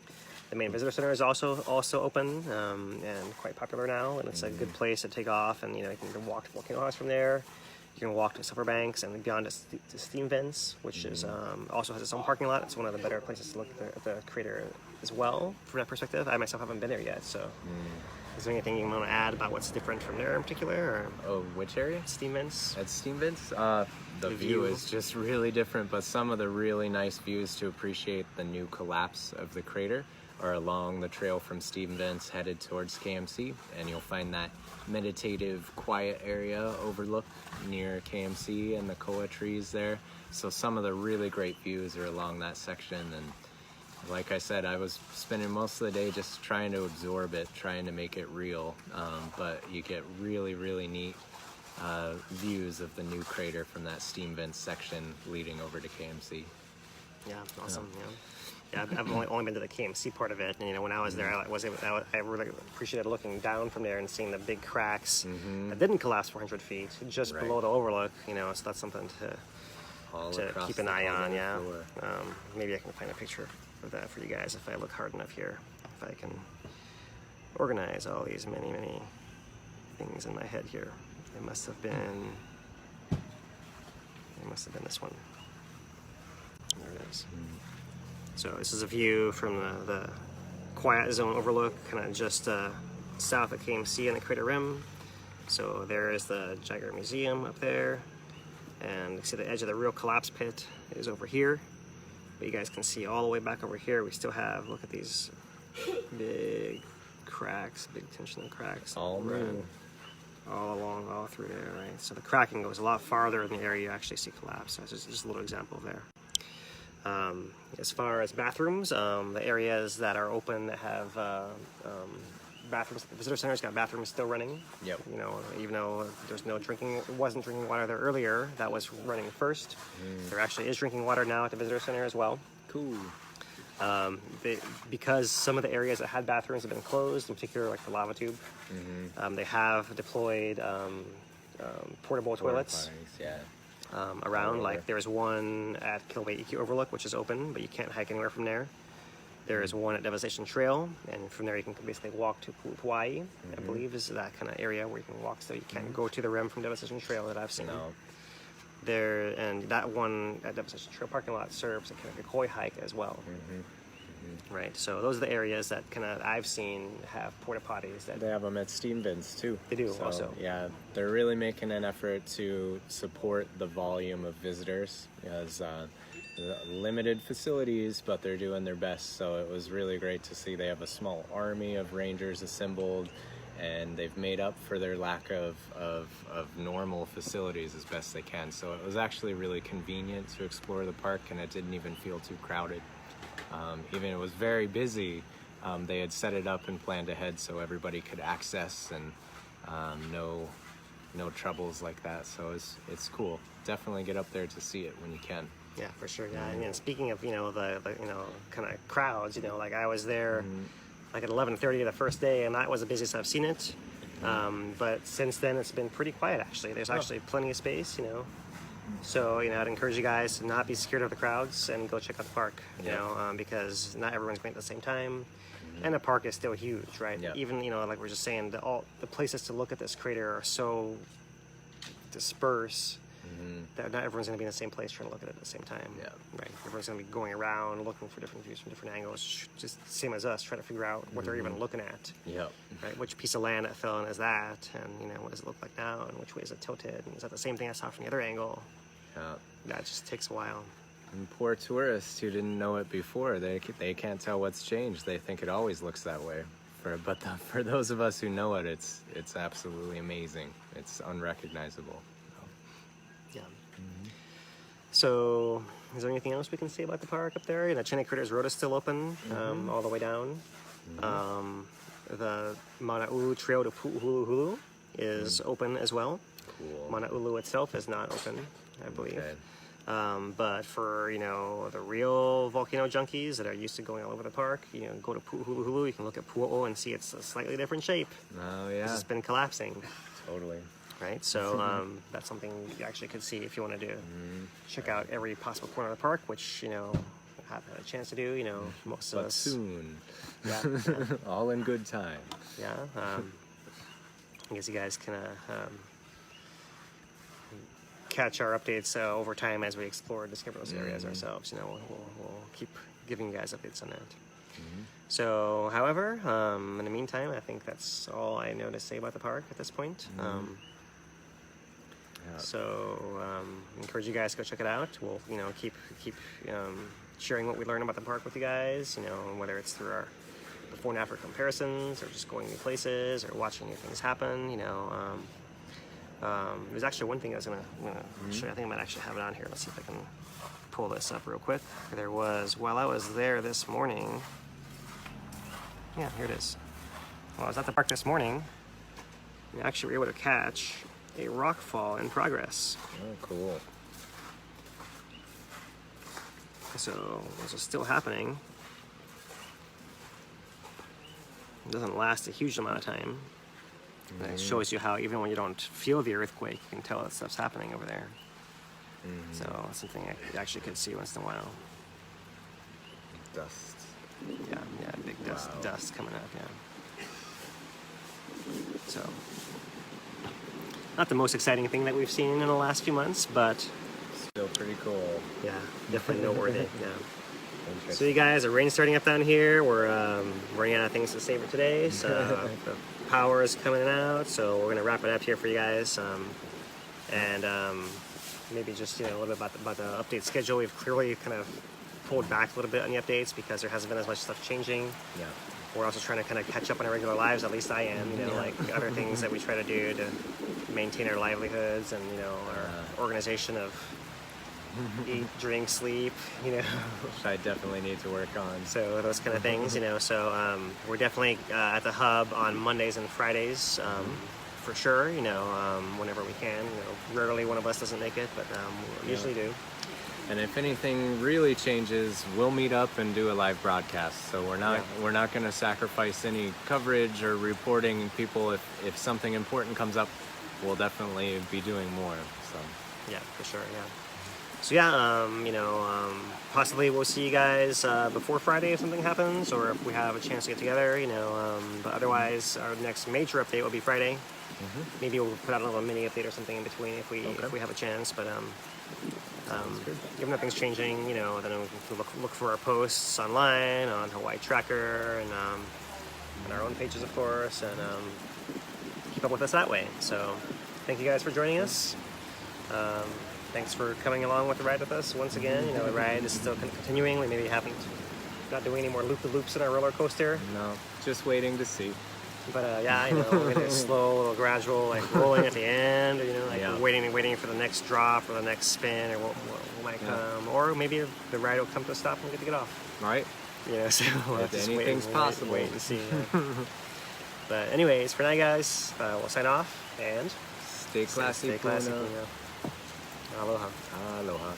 The main visitor center is also open and quite popular now, and it's a good place to take off. And you can walk to Volcano House from there. You can walk to Sulfur Banks and beyond to Steam Vents, which is also has its own parking lot. It's one of the better places to look at the crater as well from that perspective. I myself haven't been there yet, so is there anything you want to add about what's different from there in particular? Or
Oh, which area?
Steam Vents?
At Steam Vents? The view is just really different, but some of the really nice views to appreciate the new collapse of the crater are along the trail from Steam Vents headed towards KMC, and you'll find that meditative, quiet area overlook near KMC and the koa trees there. So some of the really great views are along that section, and like I said, I was spending most of the day just trying to absorb it, trying to make it real, but you get really, really neat views of the new crater from that Steam Vents section leading over to KMC.
Yeah, awesome. Yeah, I've only been to the KMC part of it, and when I was there, I really appreciated looking down from there and seeing the big cracks that didn't collapse 400 feet, just below the overlook. So that's something to keep an eye on. Yeah, maybe I can find a picture of that for you guys if I look hard enough here. If I can organize all these many things in my head here. It must have been this one. There it is. So this is a view from the quiet zone overlook, kind of just south of KMC and the crater rim. So there is the Jagger Museum up there, and you can see the edge of the real collapse pit is over here. But you guys can see all the way back over here, we still have, look at these big cracks, big tension cracks.
All new.
All along, all through there, right? So the cracking goes a lot farther in the area you actually see collapse. So just a little example there. As far as bathrooms, the areas that are open that have bathrooms, the visitor center's got bathrooms still running.
Yep.
You know, even though there's no drinking, wasn't drinking water there earlier, that was running first. There actually is drinking water now at the visitor center as well.
Cool.
Because some of the areas that had bathrooms have been closed, in particular like the lava tube, they have deployed portable toilets around. Like there's one at Kīlauea EQ Overlook, which is open, but you can't hike anywhere from there. There is one at Devastation Trail, and from there you can basically walk to Hawaii. I believe is that kind of area where you can walk, so you can't go to the rim from Devastation Trail that I've seen.
No.
There, and that one at Devastation Trail parking lot serves a kind of a koi hike as well. Right, so those are the areas that kind of I've seen have porta potties. That
They have them at steam bins too.
They do
So,
also.
Yeah, they're really making an effort to support the volume of visitors, as limited facilities, but they're doing their best. So it was really great to see they have a small army of rangers assembled, and they've made up for their lack of normal facilities as best they can. So it was actually really convenient to explore the park, and it didn't even feel too crowded. Even it was very busy, they had set it up and planned ahead so everybody could access, and no troubles like that. So it's cool. Definitely get up there to see it when you can.
Yeah, for sure. Yeah, and speaking of the kind of crowds, like I was there like at 11:30 the first day, and that was the busiest I've seen it. But since then, it's been pretty quiet actually. There's actually plenty of space, So I'd encourage you guys to not be scared of the crowds and go check out the park. Because not everyone's going at the same time, and the park is still huge, right?
Yeah.
Even like we're just saying, the places to look at this crater are so dispersed that not everyone's going to be in the same place trying to look at it at the same time.
Yeah.
Right. Everyone's going to be going around looking for different views from different angles, just same as us, trying to figure out what they're even looking at.
Yep.
Right. Which piece of land that fell in is that, and what does it look like now, and which way is it tilted, and is that the same thing I saw from the other angle?
Yeah.
That just takes a while.
And poor tourists who didn't know it before, they can't tell what's changed. They think it always looks that way. But for those of us who know it, it's absolutely amazing. It's unrecognizable.
Yeah. So, is there anything else we can say about the park up there? Chene Critters Road is still open all the way down. The Mana'ulu Trail to Pu'uhuluhulu is open as well.
Cool.
Mana'ulu itself is not open, I believe.
Okay.
But for, the real volcano junkies that are used to going all over the park, go to Pu'uhuluhulu, you can look at Pu'o'o and see it's a slightly different shape.
Oh, yeah.
It's been collapsing.
Totally.
Right, so that's something you actually could see if you want to do. Check out every possible corner of the park, which haven't had a chance to do. Most of
But
us
soon.
Yeah,
All in good time.
yeah. I guess you guys can catch our updates over time as we explore and discover those areas ourselves. We'll keep giving you guys updates on that. So, however, in the meantime, I think that's all I know to say about the park at this point. So, encourage you guys to go check it out. We'll, keep sharing what we learn about the park with you guys. Whether it's through our before and after comparisons, or just going new places, or watching new things happen. There's actually one thing I was gonna show you. I think I might actually have it on here. Let's see if I can pull this up real quick. There was, while I was there this morning. Yeah, here it is. Well, I was at the park this morning. We actually were able to catch a rock fall in progress.
Oh, cool.
So this is still happening. It doesn't last a huge amount of time. And it shows you how even when you don't feel the earthquake, you can tell that stuff's happening over there. So it's something I actually could see once in a while.
Dust.
Yeah, big dust coming up, yeah. So, not the most exciting thing that we've seen in the last few months, but
Still pretty cool.
yeah, definitely noteworthy, yeah. So
Interesting.
you guys, the rain's starting up down here. We're running out of things to say for today, so power is coming out, so we're gonna wrap it up here for you guys, and maybe just a little bit about the update schedule. We've clearly kind of pulled back a little bit on the updates because there hasn't been as much stuff changing.
Yeah.
We're also trying to kind of catch up on our regular lives. At least I am. Like other things that we try to do to maintain our livelihoods and our organization of eat, drink, sleep.
Which I definitely need to work on.
So those kind of things. So we're definitely at the hub on Mondays and Fridays. For sure, whenever we can. Rarely one of us doesn't make it, but we usually do.
And if anything really changes, we'll meet up and do a live broadcast. So we're not going to sacrifice any coverage or reporting people. If something important comes up, we'll definitely be doing more. So
yeah, for sure. Yeah. So yeah, possibly we'll see you guys before Friday if something happens, or if we have a chance to get together. But otherwise, our next major update will be Friday. Maybe we'll put out a little mini update or something in between if we have a chance. But if nothing's changing, then we can look for our posts online on Hawaii Tracker and on our own pages, of course, and keep up with us that way. So thank you guys for joining us. Thanks for coming along with the ride with us once again. The ride is still continuing. We maybe not doing any more loop-the-loops in our roller coaster.
No, just waiting to see.
But yeah, we're gonna slow, a little gradual, like rolling at the end, waiting for the next drop or the next spin or what might come, or maybe the ride will come to a stop and we get to get off.
Right.
So we'll have to
anything's possible.
Wait and see. But anyways, for now, guys, we'll sign off and
stay classy.
Stay classy. Aloha.
Aloha.